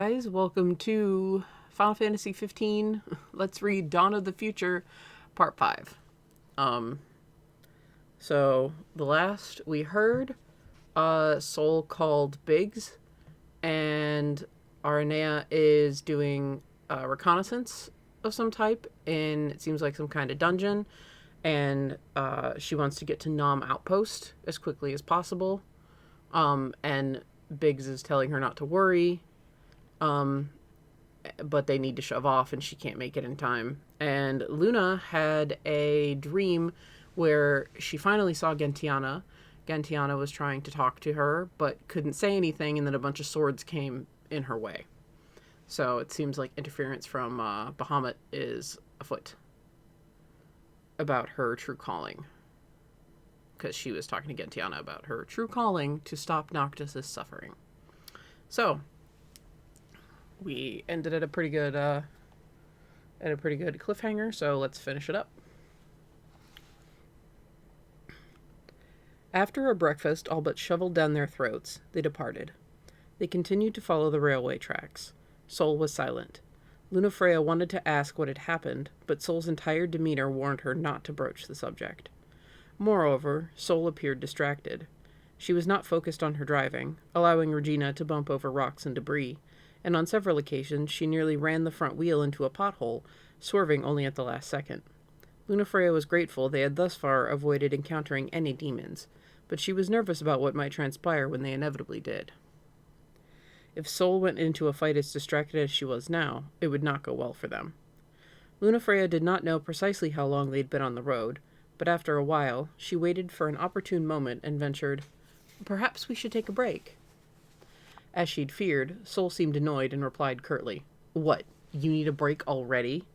Guys, welcome to Final Fantasy 15. Let's read Dawn of the Future, Part 5. Um, so the last we heard, Seoul called Biggs, and Aranea is doing reconnaissance of some type in, it seems like, some kind of dungeon, and she wants to get to Nam Outpost as quickly as possible. And Biggs is telling her not to worry. But they need to shove off and she can't make it in time. And Luna had a dream where she finally saw Gentiana. Gentiana was trying to talk to her, but couldn't say anything, and then a bunch of swords came in her way. So it seems like interference from Bahamut is afoot about her true calling. Because she was talking to Gentiana about her true calling to stop Noctis's suffering. So we ended at a pretty good cliffhanger, so let's finish it up. After a breakfast all but shoveled down their throats, they departed. They continued to follow the railway tracks. Seoul was silent. Lunafreya wanted to ask what had happened, but Seoul's entire demeanor warned her not to broach the subject. Moreover, Seoul appeared distracted. She was not focused on her driving, allowing Regina to bump over rocks and debris, and on several occasions she nearly ran the front wheel into a pothole, swerving only at the last second. Lunafreya was grateful they had thus far avoided encountering any demons, but she was nervous about what might transpire when they inevitably did. If Seoul went into a fight as distracted as she was now, it would not go well for them. Lunafreya did not know precisely how long they'd been on the road, but after a while, she waited for an opportune moment and ventured, "Perhaps we should take a break." As she'd feared, Seoul seemed annoyed and replied curtly, "What, you need a break already?"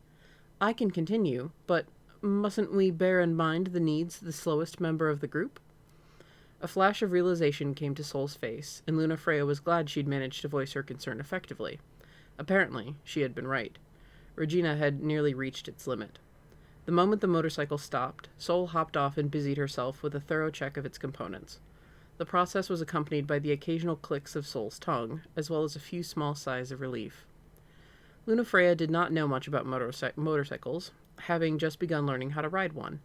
"I can continue, but mustn't we bear in mind the needs of the slowest member of the group?" A flash of realization came to Seoul's face, and Lunafreya was glad she'd managed to voice her concern effectively. Apparently, she had been right. Regina had nearly reached its limit. The moment the motorcycle stopped, Seoul hopped off and busied herself with a thorough check of its components. The process was accompanied by the occasional clicks of Seoul's tongue, as well as a few small sighs of relief. Lunafreya did not know much about motorcycles, having just begun learning how to ride one.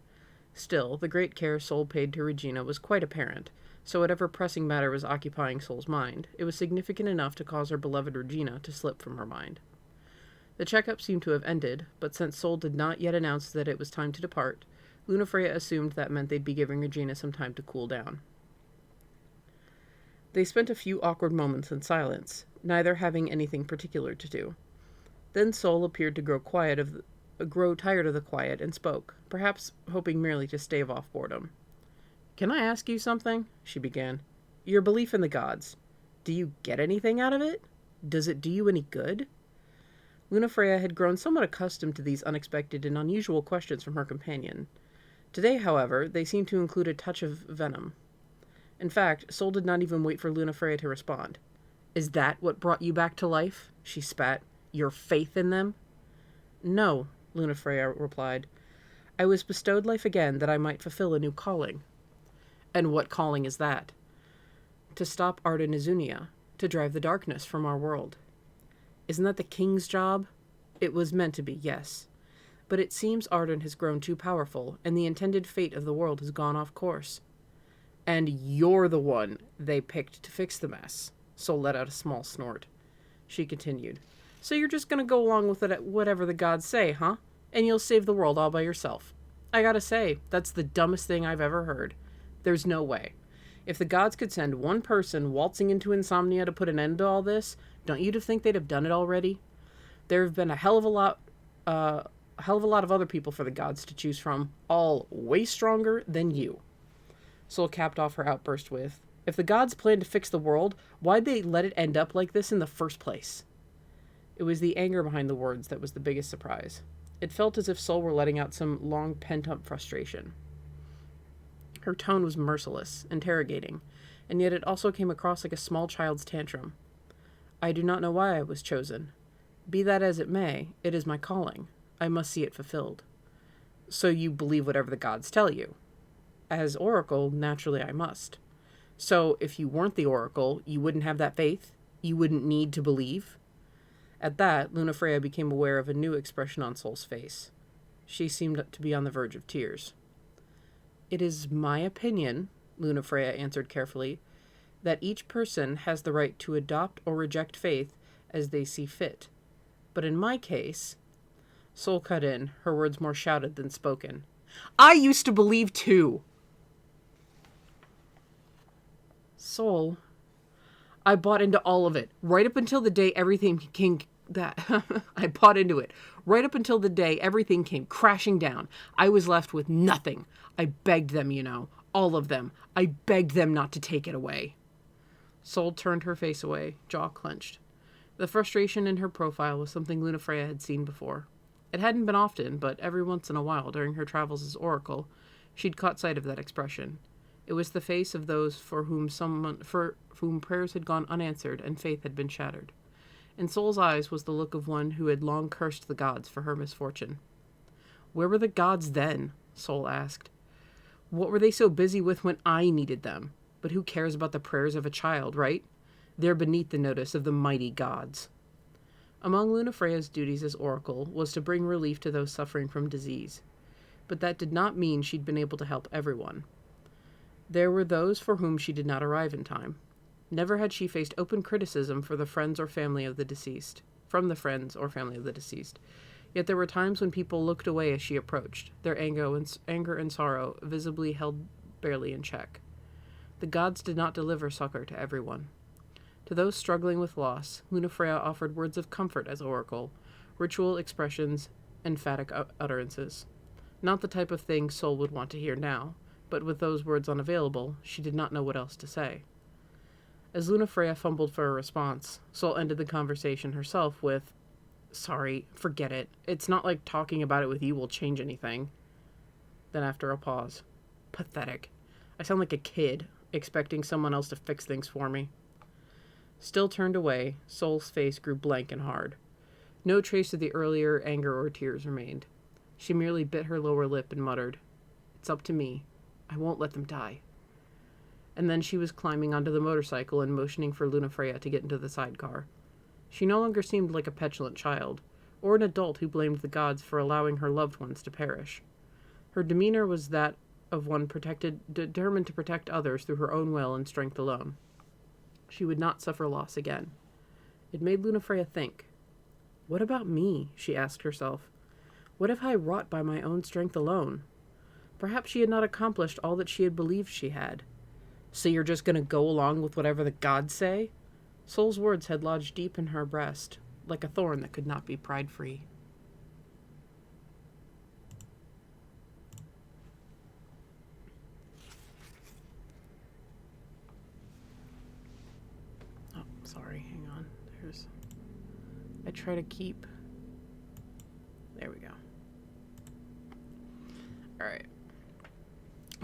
Still, the great care Seoul paid to Regina was quite apparent, so whatever pressing matter was occupying Seoul's mind, it was significant enough to cause her beloved Regina to slip from her mind. The checkup seemed to have ended, but since Seoul did not yet announce that it was time to depart, Lunafreya assumed that meant they'd be giving Regina some time to cool down. They spent a few awkward moments in silence, neither having anything particular to do. Then Seoul appeared to grow tired of the quiet and spoke, perhaps hoping merely to stave off boredom. "Can I ask you something?" she began. "Your belief in the gods. Do you get anything out of it? Does it do you any good?" Lunafreya had grown somewhat accustomed to these unexpected and unusual questions from her companion. Today, however, they seemed to include a touch of venom. In fact, Seoul did not even wait for Lunafreya to respond. "Is that what brought you back to life?" she spat. "Your faith in them?" "No," Lunafreya replied. "I was bestowed life again that I might fulfill a new calling." "And what calling is that?" "To stop Arden Izunia, to drive the darkness from our world." "Isn't that the king's job?" "It was meant to be, yes. But it seems Arden has grown too powerful, and the intended fate of the world has gone off course." "And you're the one they picked to fix the mess." Seoul let out a small snort. She continued, "So you're just gonna go along with it whatever the gods say, huh? And you'll save the world all by yourself. I gotta say, that's the dumbest thing I've ever heard. There's no way. If the gods could send one person waltzing into insomnia to put an end to all this, don't you think they'd have done it already? There have been a hell of a lot of other people for the gods to choose from, all way stronger than you." Seoul capped off her outburst with, "If the gods planned to fix the world, why'd they let it end up like this in the first place?" It was the anger behind the words that was the biggest surprise. It felt as if Seoul were letting out some long pent-up frustration. Her tone was merciless, interrogating, and yet it also came across like a small child's tantrum. "I do not know why I was chosen. Be that as it may, it is my calling. I must see it fulfilled." "So you believe whatever the gods tell you?" "As Oracle, naturally I must." "So if you weren't the Oracle, you wouldn't have that faith? You wouldn't need to believe?" At that, Lunafreya became aware of a new expression on Soul's face. She seemed to be on the verge of tears. "It is my opinion," Lunafreya answered carefully, "that each person has the right to adopt or reject faith as they see fit. But in my case..." Soul cut in, her words more shouted than spoken. "I used to believe too!" "Soul, I bought into all of it, right up until the day everything came... I bought into it. Right up until the day everything came crashing down. I was left with nothing. I begged them, all of them. I begged them not to take it away." Soul turned her face away, jaw clenched. The frustration in her profile was something Lunafreya had seen before. It hadn't been often, but every once in a while during her travels as Oracle, she'd caught sight of that expression. It was the face of those for whom prayers had gone unanswered and faith had been shattered. In Soul's eyes was the look of one who had long cursed the gods for her misfortune. "Where were the gods then?" Soul asked. "What were they so busy with when I needed them? But who cares about the prayers of a child, right? They're beneath the notice of the mighty gods." Among Lunafreya's duties as Oracle was to bring relief to those suffering from disease. But that did not mean she'd been able to help everyone. There were those for whom she did not arrive in time. Never had she faced open criticism from the friends or family of the deceased. Yet there were times when people looked away as she approached, their anger and sorrow visibly held barely in check. The gods did not deliver succor to everyone. To those struggling with loss, Lunafreya offered words of comfort as Oracle, ritual expressions, emphatic utterances. Not the type of thing Soul would want to hear now, but with those words unavailable, she did not know what else to say. As Lunafreya fumbled for a response, Soul ended the conversation herself with, "Sorry, forget it. It's not like talking about it with you will change anything." Then after a pause, "Pathetic. I sound like a kid, expecting someone else to fix things for me." Still turned away, Soul's face grew blank and hard. No trace of the earlier anger or tears remained. She merely bit her lower lip and muttered, "It's up to me. I won't let them die." And then she was climbing onto the motorcycle and motioning for Lunafreya to get into the sidecar. She no longer seemed like a petulant child, or an adult who blamed the gods for allowing her loved ones to perish. Her demeanor was that of one determined to protect others through her own will and strength alone. She would not suffer loss again. It made Lunafreya think. What about me? She asked herself. What if I wrought by my own strength alone? Perhaps she had not accomplished all that she had believed she had. "So you're just going to go along with whatever the gods say?" Soul's words had lodged deep in her breast, like a thorn that could not be pried free. Oh, sorry, hang on. I try to keep... There we go. Alright.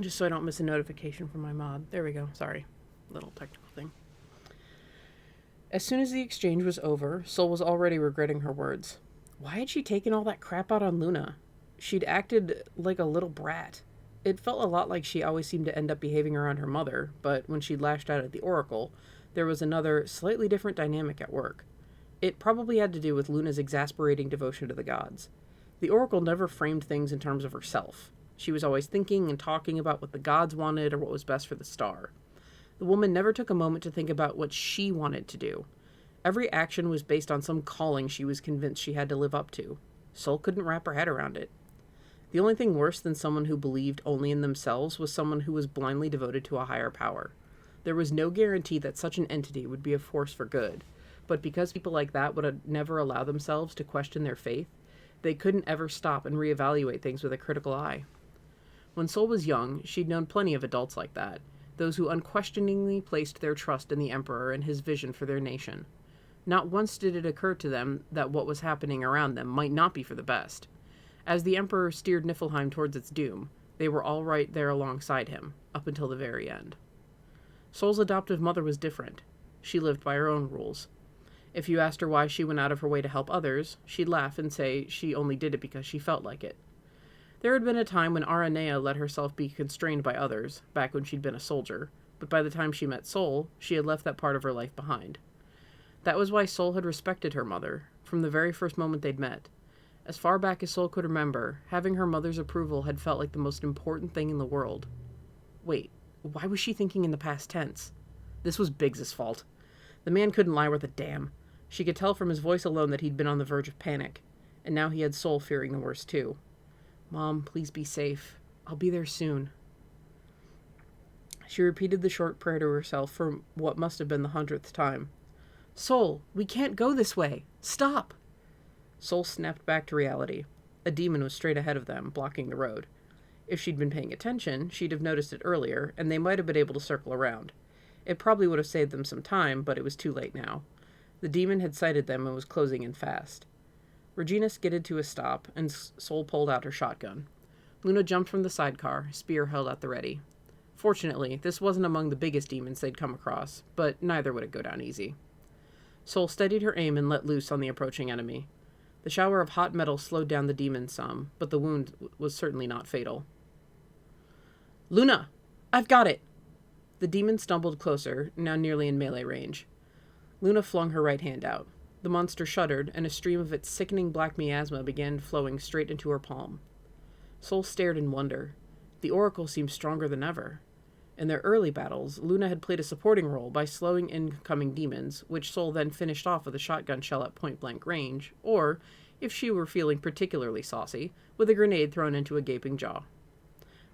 Just so I don't miss a notification from my mod. There we go. Sorry. Little technical thing. As soon as the exchange was over, Soul was already regretting her words. Why had she taken all that crap out on Luna? She'd acted like a little brat. It felt a lot like she always seemed to end up behaving around her mother, but when she lashed out at the Oracle, there was another, slightly different dynamic at work. It probably had to do with Luna's exasperating devotion to the gods. The Oracle never framed things in terms of herself. She was always thinking and talking about what the gods wanted or what was best for the star. The woman never took a moment to think about what she wanted to do. Every action was based on some calling she was convinced she had to live up to. Soul couldn't wrap her head around it. The only thing worse than someone who believed only in themselves was someone who was blindly devoted to a higher power. There was no guarantee that such an entity would be a force for good, but because people like that would never allow themselves to question their faith, they couldn't ever stop and reevaluate things with a critical eye. When Soul was young, she'd known plenty of adults like that, those who unquestioningly placed their trust in the Emperor and his vision for their nation. Not once did it occur to them that what was happening around them might not be for the best. As the Emperor steered Niflheim towards its doom, they were all right there alongside him, up until the very end. Soul's adoptive mother was different. She lived by her own rules. If you asked her why she went out of her way to help others, she'd laugh and say she only did it because she felt like it. There had been a time when Aranea let herself be constrained by others, back when she'd been a soldier, but by the time she met Soul, she had left that part of her life behind. That was why Seoul had respected her mother, from the very first moment they'd met. As far back as Seoul could remember, having her mother's approval had felt like the most important thing in the world. Wait, why was she thinking in the past tense? This was Biggs's fault. The man couldn't lie worth a damn. She could tell from his voice alone that he'd been on the verge of panic, and now he had Seoul fearing the worst too. Mom, please be safe. I'll be there soon. She repeated the short prayer to herself for what must have been the 100th time. Seoul, we can't go this way. Stop! Seoul snapped back to reality. A demon was straight ahead of them, blocking the road. If she'd been paying attention, she'd have noticed it earlier, and they might have been able to circle around. It probably would have saved them some time, but it was too late now. The demon had sighted them and was closing in fast. Regina skidded to a stop, and Seoul pulled out her shotgun. Luna jumped from the sidecar, spear held at the ready. Fortunately, this wasn't among the biggest demons they'd come across, but neither would it go down easy. Seoul steadied her aim and let loose on the approaching enemy. The shower of hot metal slowed down the demon some, but the wound was certainly not fatal. Luna! I've got it! The demon stumbled closer, now nearly in melee range. Luna flung her right hand out. The monster shuddered, and a stream of its sickening black miasma began flowing straight into her palm. Seoul stared in wonder. The oracle seemed stronger than ever. In their early battles, Luna had played a supporting role by slowing incoming demons, which Seoul then finished off with a shotgun shell at point-blank range, or, if she were feeling particularly saucy, with a grenade thrown into a gaping jaw.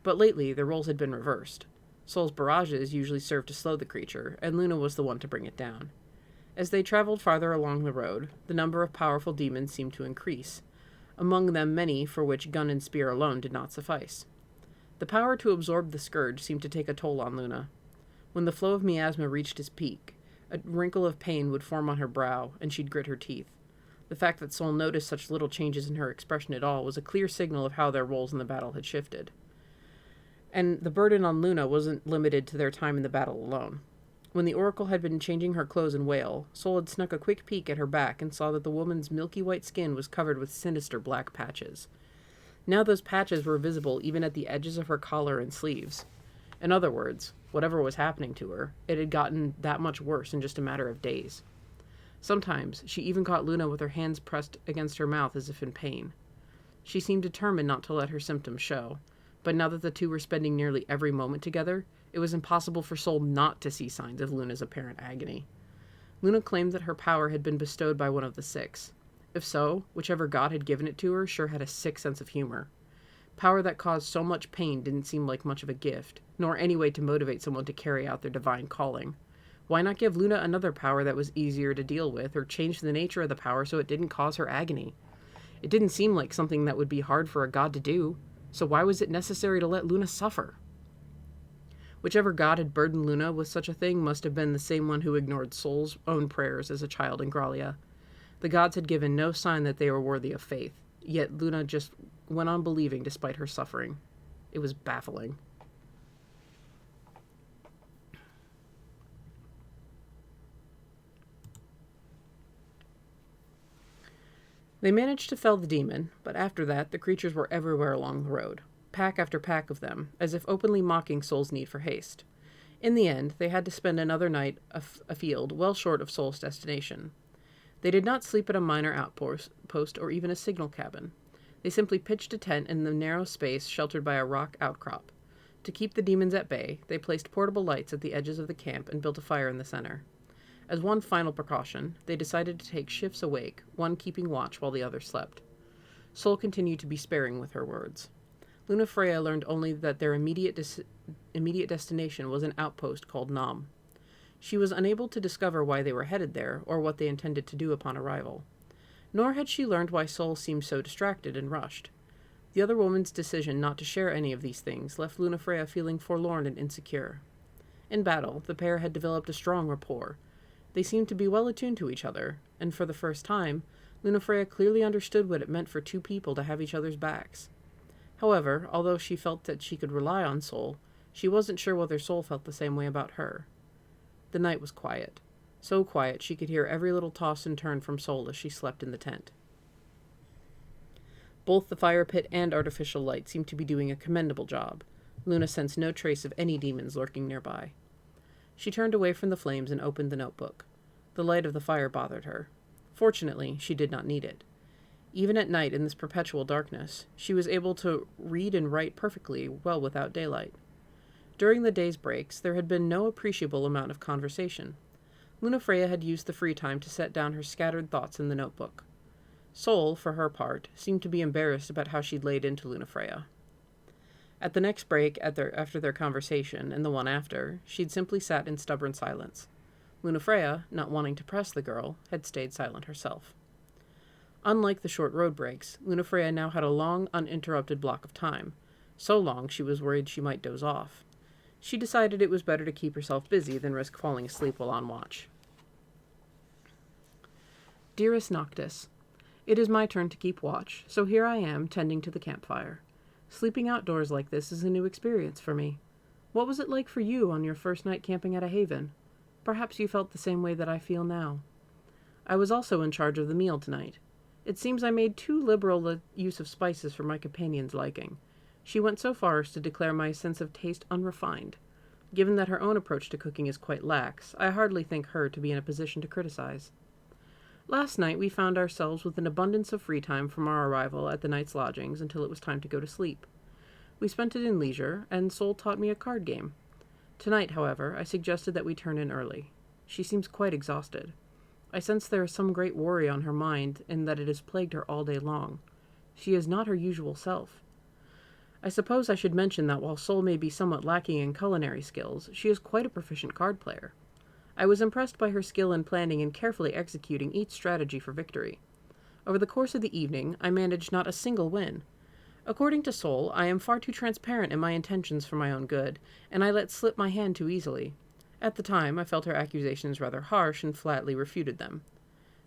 But lately, the roles had been reversed. Seoul's barrages usually served to slow the creature, and Luna was the one to bring it down. As they traveled farther along the road, the number of powerful demons seemed to increase, among them many for which gun and spear alone did not suffice. The power to absorb the scourge seemed to take a toll on Luna. When the flow of miasma reached its peak, a wrinkle of pain would form on her brow, and she'd grit her teeth. The fact that Seoul noticed such little changes in her expression at all was a clear signal of how their roles in the battle had shifted. And the burden on Luna wasn't limited to their time in the battle alone. When the oracle had been changing her clothes and wail, Seoul had snuck a quick peek at her back and saw that the woman's milky white skin was covered with sinister black patches. Now those patches were visible even at the edges of her collar and sleeves. In other words, whatever was happening to her, it had gotten that much worse in just a matter of days. Sometimes she even caught Luna with her hands pressed against her mouth as if in pain. She seemed determined not to let her symptoms show, but now that the two were spending nearly every moment together, it was impossible for Seoul not to see signs of Luna's apparent agony. Luna claimed that her power had been bestowed by one of the six. If so, whichever god had given it to her sure had a sick sense of humor. Power that caused so much pain didn't seem like much of a gift, nor any way to motivate someone to carry out their divine calling. Why not give Luna another power that was easier to deal with, or change the nature of the power so it didn't cause her agony? It didn't seem like something that would be hard for a god to do, so why was it necessary to let Luna suffer? Whichever god had burdened Luna with such a thing must have been the same one who ignored Seoul's own prayers as a child in Grallia. The gods had given no sign that they were worthy of faith, yet Luna just went on believing despite her suffering. It was baffling. They managed to fell the demon, but after that the creatures were everywhere along the road, pack after pack of them, as if openly mocking Seoul's need for haste. In the end, they had to spend another night afield, well short of Seoul's destination. They did not sleep at a minor outpost or even a signal cabin. They simply pitched a tent in the narrow space sheltered by a rock outcrop. To keep the demons at bay, they placed portable lights at the edges of the camp and built a fire in the center. As one final precaution, they decided to take shifts awake, one keeping watch while the other slept. Seoul continued to be sparing with her words. Luna Freya learned only that their immediate destination was an outpost called Nam. She was unable to discover why they were headed there, or what they intended to do upon arrival. Nor had she learned why Seoul seemed so distracted and rushed. The other woman's decision not to share any of these things left Luna Freya feeling forlorn and insecure. In battle, the pair had developed a strong rapport. They seemed to be well attuned to each other, and for the first time, Luna Freya clearly understood what it meant for two people to have each other's backs. However, although she felt that she could rely on Seoul, she wasn't sure whether Seoul felt the same way about her. The night was quiet. So quiet she could hear every little toss and turn from Seoul as she slept in the tent. Both the fire pit and artificial light seemed to be doing a commendable job. Luna sensed no trace of any demons lurking nearby. She turned away from the flames and opened the notebook. The light of the fire bothered her. Fortunately, she did not need it. Even at night in this perpetual darkness, she was able to read and write perfectly well without daylight. During the day's breaks, there had been no appreciable amount of conversation. Lunafreya had used the free time to set down her scattered thoughts in the notebook. Seoul, for her part, seemed to be embarrassed about how she'd laid into Lunafreya. At the next break after their conversation, and the one after, she'd simply sat in stubborn silence. Lunafreya, not wanting to press the girl, had stayed silent herself. Unlike the short road breaks, Lunafreya now had a long, uninterrupted block of time. So long she was worried she might doze off. She decided it was better to keep herself busy than risk falling asleep while on watch. Dearest Noctis, it is my turn to keep watch, so here I am, tending to the campfire. Sleeping outdoors like this is a new experience for me. What was it like for you on your first night camping at a haven? Perhaps you felt the same way that I feel now. I was also in charge of the meal tonight. It seems I made too liberal a use of spices for my companion's liking. She went so far as to declare my sense of taste unrefined. Given that her own approach to cooking is quite lax, I hardly think her to be in a position to criticize. Last night we found ourselves with an abundance of free time from our arrival at the night's lodgings until it was time to go to sleep. We spent it in leisure, and Seoul taught me a card game. Tonight, however, I suggested that we turn in early. She seems quite exhausted. I sense there is some great worry on her mind, and that it has plagued her all day long. She is not her usual self. I suppose I should mention that while Seoul may be somewhat lacking in culinary skills, she is quite a proficient card player. I was impressed by her skill in planning and carefully executing each strategy for victory. Over the course of the evening, I managed not a single win. According to Seoul, I am far too transparent in my intentions for my own good, and I let slip my hand too easily. At the time, I felt her accusations rather harsh and flatly refuted them.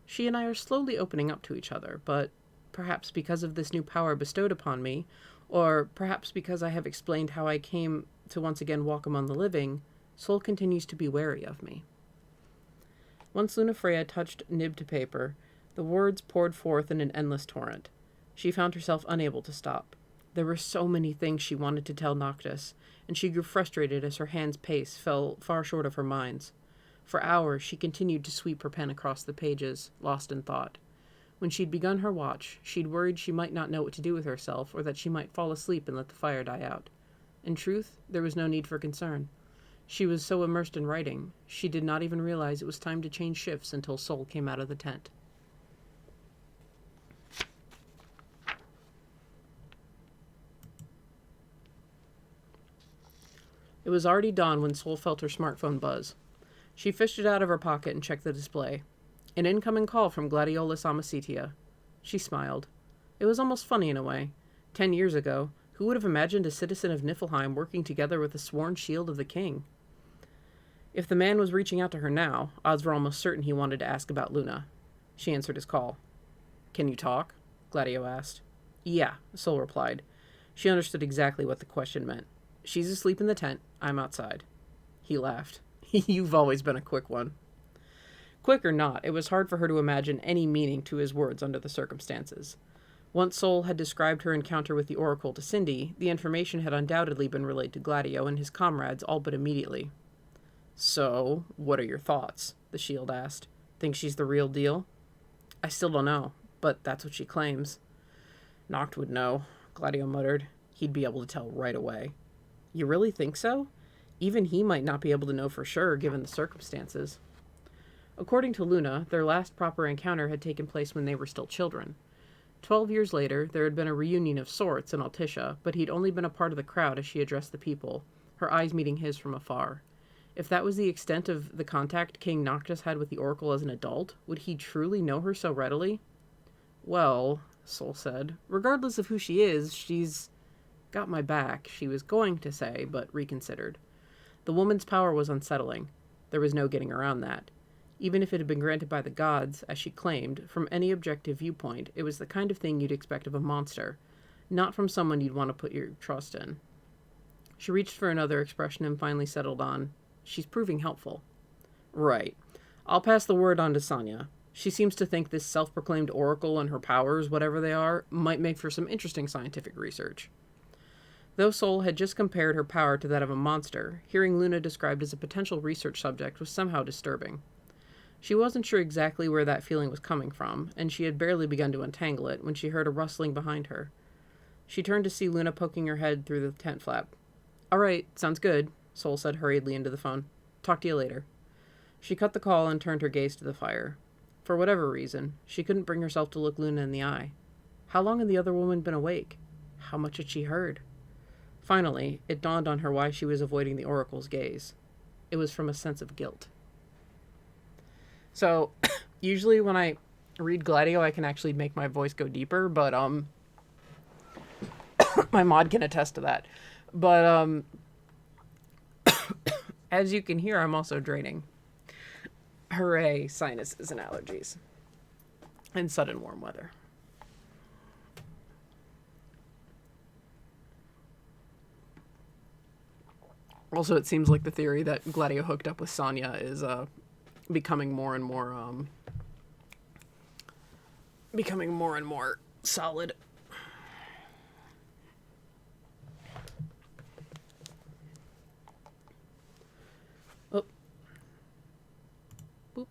She and I are slowly opening up to each other, but perhaps because of this new power bestowed upon me, or perhaps because I have explained how I came to once again walk among the living, Seoul continues to be wary of me. Once Lunafreya touched nib to paper, the words poured forth in an endless torrent. She found herself unable to stop. There were so many things she wanted to tell Noctis, and she grew frustrated as her hand's pace fell far short of her mind's. For hours she continued to sweep her pen across the pages, lost in thought. When she'd begun her watch, she'd worried she might not know what to do with herself, or that she might fall asleep and let the fire die out. In truth, there was no need for concern. She was so immersed in writing, she did not even realize it was time to change shifts until Seoul came out of the tent. It was already dawn when Seoul felt her smartphone buzz. She fished it out of her pocket and checked the display. An incoming call from Gladiolus Amicitia. She smiled. It was almost funny in a way. 10 years ago, who would have imagined a citizen of Niflheim working together with the sworn shield of the king? If the man was reaching out to her now, odds were almost certain he wanted to ask about Luna. She answered his call. "Can you talk?" Gladio asked. "Yeah," Seoul replied. She understood exactly what the question meant. "She's asleep in the tent. I'm outside." He laughed. "You've always been a quick one." Quick or not, it was hard for her to imagine any meaning to his words under the circumstances. Once Seoul had described her encounter with the Oracle to Cindy, the information had undoubtedly been relayed to Gladio and his comrades all but immediately. "So, what are your thoughts?" the shield asked. "Think she's the real deal?" "I still don't know, but that's what she claims." "Noct would know," Gladio muttered. "He'd be able to tell right away." "You really think so? Even he might not be able to know for sure, given the circumstances." According to Luna, their last proper encounter had taken place when they were still children. 12 years later, there had been a reunion of sorts in Altissia, but he'd only been a part of the crowd as she addressed the people, her eyes meeting his from afar. If that was the extent of the contact King Noctis had with the Oracle as an adult, would he truly know her so readily? "Well," Seoul said, "regardless of who she is, she's got my back," she was going to say, but reconsidered. The woman's power was unsettling. There was no getting around that. Even if it had been granted by the gods, as she claimed, from any objective viewpoint, it was the kind of thing you'd expect of a monster, not from someone you'd want to put your trust in. She reached for another expression and finally settled on, "She's proving helpful." "Right. I'll pass the word on to Sonia. She seems to think this self-proclaimed oracle and her powers, whatever they are, might make for some interesting scientific research." Though Seoul had just compared her power to that of a monster, hearing Luna described as a potential research subject was somehow disturbing. She wasn't sure exactly where that feeling was coming from, and she had barely begun to untangle it when she heard a rustling behind her. She turned to see Luna poking her head through the tent flap. "All right, sounds good," Soul said hurriedly into the phone. "Talk to you later." She cut the call and turned her gaze to the fire. For whatever reason, she couldn't bring herself to look Luna in the eye. How long had the other woman been awake? How much had she heard? Finally, it dawned on her why she was avoiding the Oracle's gaze. It was from a sense of guilt. So, usually when I read Gladio, I can actually make my voice go deeper, but my mod can attest to that. But as you can hear, I'm also draining. Hooray, sinuses and allergies. And sudden warm weather. Also, it seems like the theory that Gladio hooked up with Sonya is becoming more and more solid. Oh. Boop.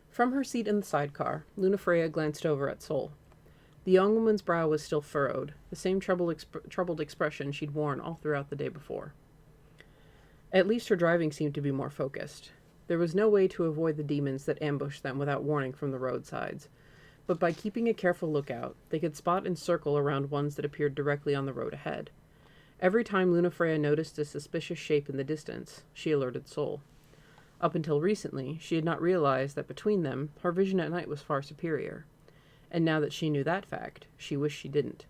From her seat in the sidecar, Lunafreya glanced over at Soul. The young woman's brow was still furrowed, the same troubled expression she'd worn all throughout the day before. At least her driving seemed to be more focused. There was no way to avoid the demons that ambushed them without warning from the roadsides, but by keeping a careful lookout, they could spot and circle around ones that appeared directly on the road ahead. Every time Lunafreya noticed a suspicious shape in the distance, she alerted Soul. Up until recently, she had not realized that between them, her vision at night was far superior. And now that she knew that fact, she wished she didn't.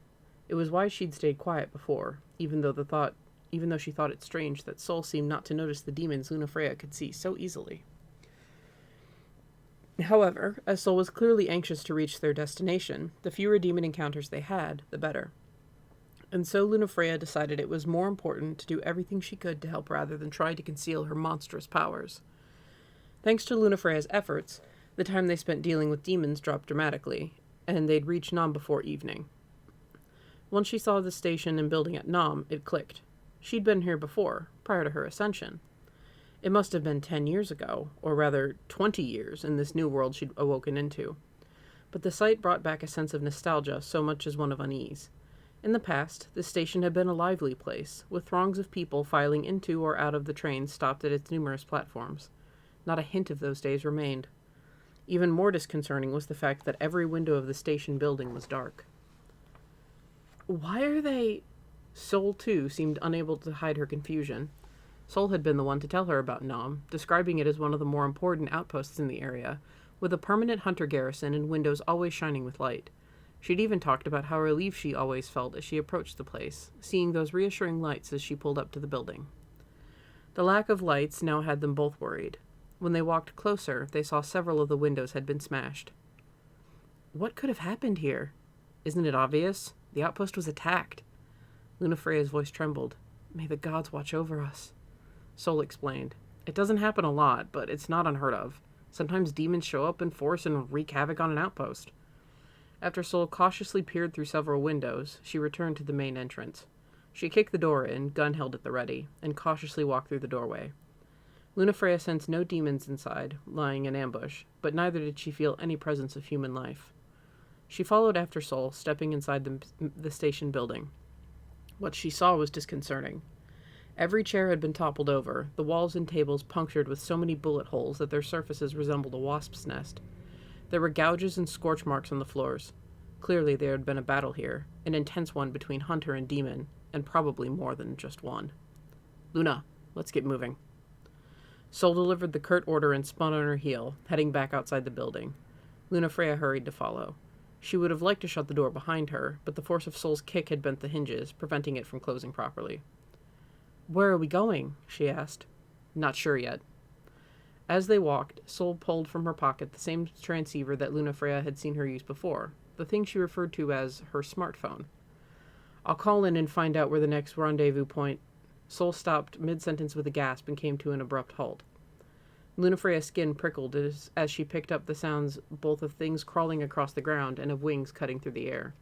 It was why she'd stayed quiet before, even though she thought it strange that Soul seemed not to notice the demons Lunafreya could see so easily. However, as Soul was clearly anxious to reach their destination, the fewer demon encounters they had, the better. And so Lunafreya decided it was more important to do everything she could to help rather than try to conceal her monstrous powers. Thanks to Lunafreya's efforts, the time they spent dealing with demons dropped dramatically, and they'd reach Nam before evening. Once she saw the station and building at Nam, it clicked. She'd been here before, prior to her ascension. It must have been 10 years ago, or rather 20 years, in this new world she'd awoken into. But the sight brought back a sense of nostalgia so much as one of unease. In the past, the station had been a lively place, with throngs of people filing into or out of the trains stopped at its numerous platforms. Not a hint of those days remained. Even more disconcerting was the fact that every window of the station building was dark. Why are they... Soul, too, seemed unable to hide her confusion. Soul had been the one to tell her about Nam, describing it as one of the more important outposts in the area, with a permanent hunter garrison and windows always shining with light. She'd even talked about how relieved she always felt as she approached the place, seeing those reassuring lights as she pulled up to the building. The lack of lights now had them both worried. When they walked closer, they saw several of the windows had been smashed. What could have happened here? Isn't it obvious? The outpost was attacked. Lunafreya's voice trembled. May the gods watch over us. Soul explained. It doesn't happen a lot, but it's not unheard of. Sometimes demons show up in force and wreak havoc on an outpost. After Soul cautiously peered through several windows, she returned to the main entrance. She kicked the door in, gun held at the ready, and cautiously walked through the doorway. Lunafreya sensed no demons inside, lying in ambush, but neither did she feel any presence of human life. She followed after Soul, stepping inside the station building. What she saw was disconcerting. Every chair had been toppled over, the walls and tables punctured with so many bullet holes that their surfaces resembled a wasp's nest. There were gouges and scorch marks on the floors. Clearly there had been a battle here, an intense one between hunter and demon, and probably more than just one. Luna, let's get moving. Soul delivered the curt order and spun on her heel, heading back outside the building. Lunafreya hurried to follow. She would have liked to shut the door behind her, but the force of Soul's kick had bent the hinges, preventing it from closing properly. Where are we going? She asked. Not sure yet. As they walked, Soul pulled from her pocket the same transceiver that Lunafreya had seen her use before, the thing she referred to as her smartphone. I'll call in and find out where the next rendezvous point... Soul stopped mid-sentence with a gasp and came to an abrupt halt. Lunafreya's skin prickled as she picked up the sounds both of things crawling across the ground and of wings cutting through the air.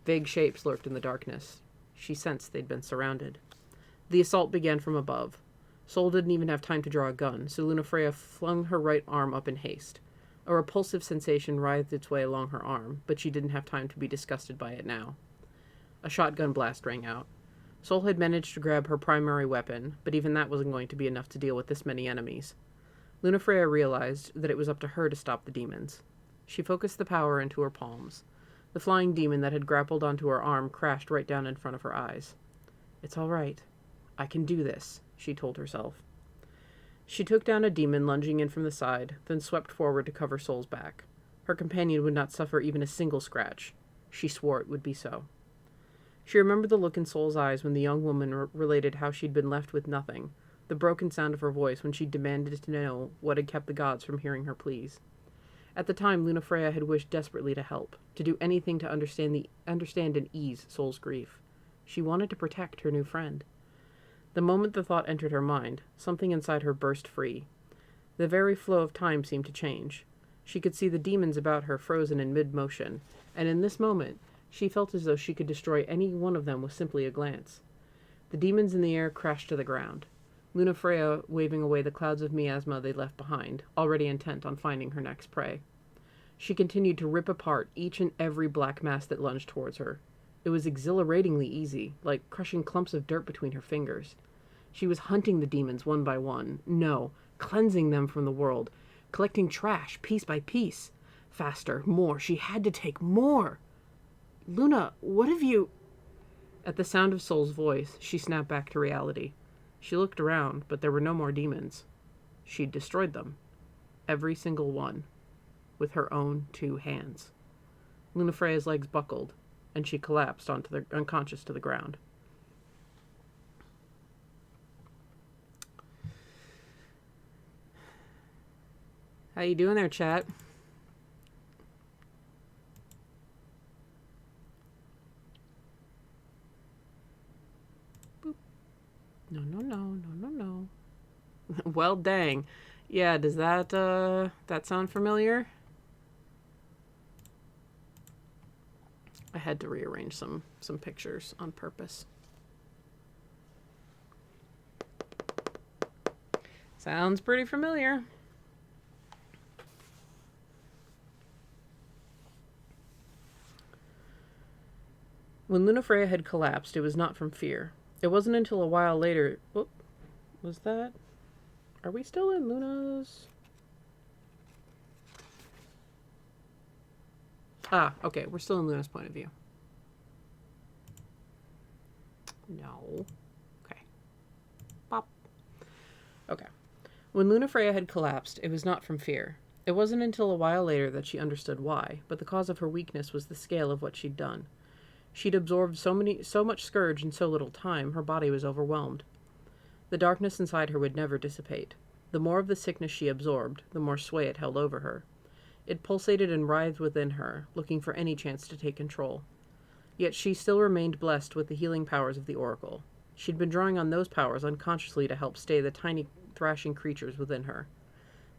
Vague shapes lurked in the darkness. She sensed they'd been surrounded. The assault began from above. Soul didn't even have time to draw a gun, so Lunafreya flung her right arm up in haste. A repulsive sensation writhed its way along her arm, but she didn't have time to be disgusted by it now. A shotgun blast rang out. Soul had managed to grab her primary weapon, but even that wasn't going to be enough to deal with this many enemies. Lunafreya realized that it was up to her to stop the demons. She focused the power into her palms. The flying demon that had grappled onto her arm crashed right down in front of her eyes. "It's all right. I can do this," she told herself. She took down a demon lunging in from the side, then swept forward to cover Soul's back. Her companion would not suffer even a single scratch. She swore it would be so. She remembered the look in Soul's eyes when the young woman related how she'd been left with nothing, the broken sound of her voice when she demanded to know what had kept the gods from hearing her pleas. At the time, Lunafreya had wished desperately to help, to do anything to understand and ease Soul's grief. She wanted to protect her new friend. The moment the thought entered her mind, something inside her burst free. The very flow of time seemed to change. She could see the demons about her frozen in mid-motion, and in this moment, she felt as though she could destroy any one of them with simply a glance. The demons in the air crashed to the ground, Lunafreya waving away the clouds of miasma they left behind, already intent on finding her next prey. She continued to rip apart each and every black mass that lunged towards her. It was exhilaratingly easy, like crushing clumps of dirt between her fingers. She was hunting the demons one by one. No, cleansing them from the world, collecting trash piece by piece. Faster, more. She had to take more. "Luna, what have you..." At the sound of Soul's voice, she snapped back to reality. She looked around, but there were no more demons. She'd destroyed them. Every single one. With her own 2 hands. Lunafreya's legs buckled, and she collapsed unconscious to the ground. How you doing there, chat? Boop. No. Well, dang. Yeah, does that sound familiar? I had to rearrange some pictures on purpose. Sounds pretty familiar. When Lunafreya had collapsed, it was not from fear. It wasn't until a while later... Whoop, was that... Are we still in Luna's... Ah, okay, we're still in Luna's point of view. No. Okay. Pop. Okay. When Lunafreya had collapsed, it was not from fear. It wasn't until a while later that she understood why, but the cause of her weakness was the scale of what she'd done. She'd absorbed so much scourge in so little time, her body was overwhelmed. The darkness inside her would never dissipate. The more of the sickness she absorbed, the more sway it held over her. It pulsated and writhed within her, looking for any chance to take control. Yet she still remained blessed with the healing powers of the Oracle. She'd been drawing on those powers unconsciously to help stay the tiny, thrashing creatures within her.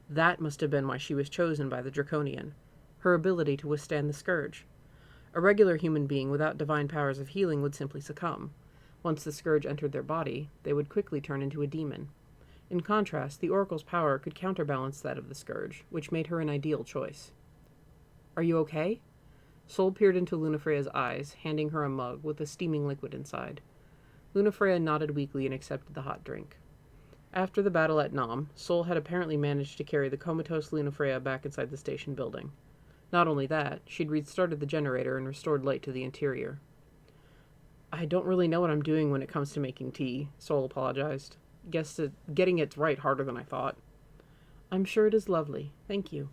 That must have been why she was chosen by the Draconian. Her ability to withstand the scourge. A regular human being without divine powers of healing would simply succumb. Once the scourge entered their body, they would quickly turn into a demon. In contrast, the Oracle's power could counterbalance that of the scourge, which made her an ideal choice. "Are you okay?" Soul peered into Lunafreya's eyes, handing her a mug with a steaming liquid inside. Lunafreya nodded weakly and accepted the hot drink. After the battle at Nam, Soul had apparently managed to carry the comatose Lunafreya back inside the station building. Not only that, she'd restarted the generator and restored light to the interior. "I don't really know what I'm doing when it comes to making tea," Soul apologized. "Guess getting it right harder than I thought." "I'm sure it is lovely. Thank you."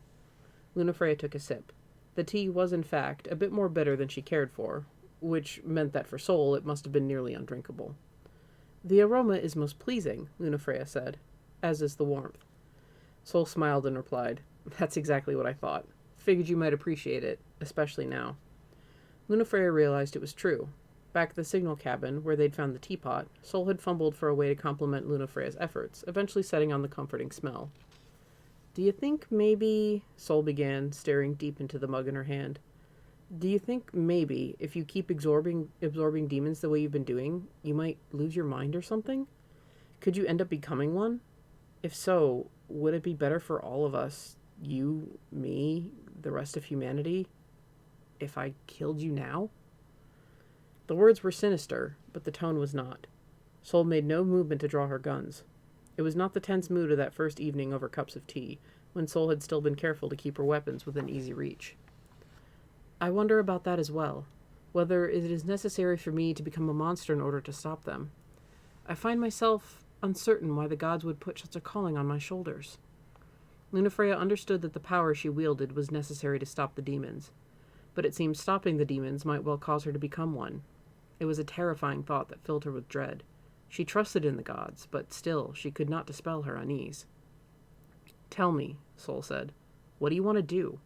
Lunafreya took a sip. The tea was, in fact, a bit more bitter than she cared for, which meant that for Soul it must have been nearly undrinkable. "The aroma is most pleasing," Lunafreya said, "as is the warmth." Soul smiled and replied, "That's exactly what I thought. Figured you might appreciate it, especially now." Lunafreya realized it was true. Back at the signal cabin, where they'd found the teapot, Soul had fumbled for a way to compliment Lunafreya's efforts, eventually setting on the comforting smell. "Do you think maybe," Soul began, staring deep into the mug in her hand, "do you think maybe, if you keep absorbing demons the way you've been doing, you might lose your mind or something? Could you end up becoming one? If so, would it be better for all of us, you, me, the rest of humanity, if I killed you now? The words were sinister, but the tone was not. Seoul made no movement to draw her guns. It was not the tense mood of that first evening over cups of tea, when Seoul had still been careful to keep her weapons within easy reach. I wonder about that as well, whether it is necessary for me to become a monster in order to stop them. I find myself uncertain why the gods would put such a calling on my shoulders. Lunafreya understood that the power she wielded was necessary to stop the demons, but it seemed stopping the demons might well cause her to become one. It was a terrifying thought that filled her with dread. She trusted in the gods, but still she could not dispel her unease. Tell me, Seoul said, what do you want to do?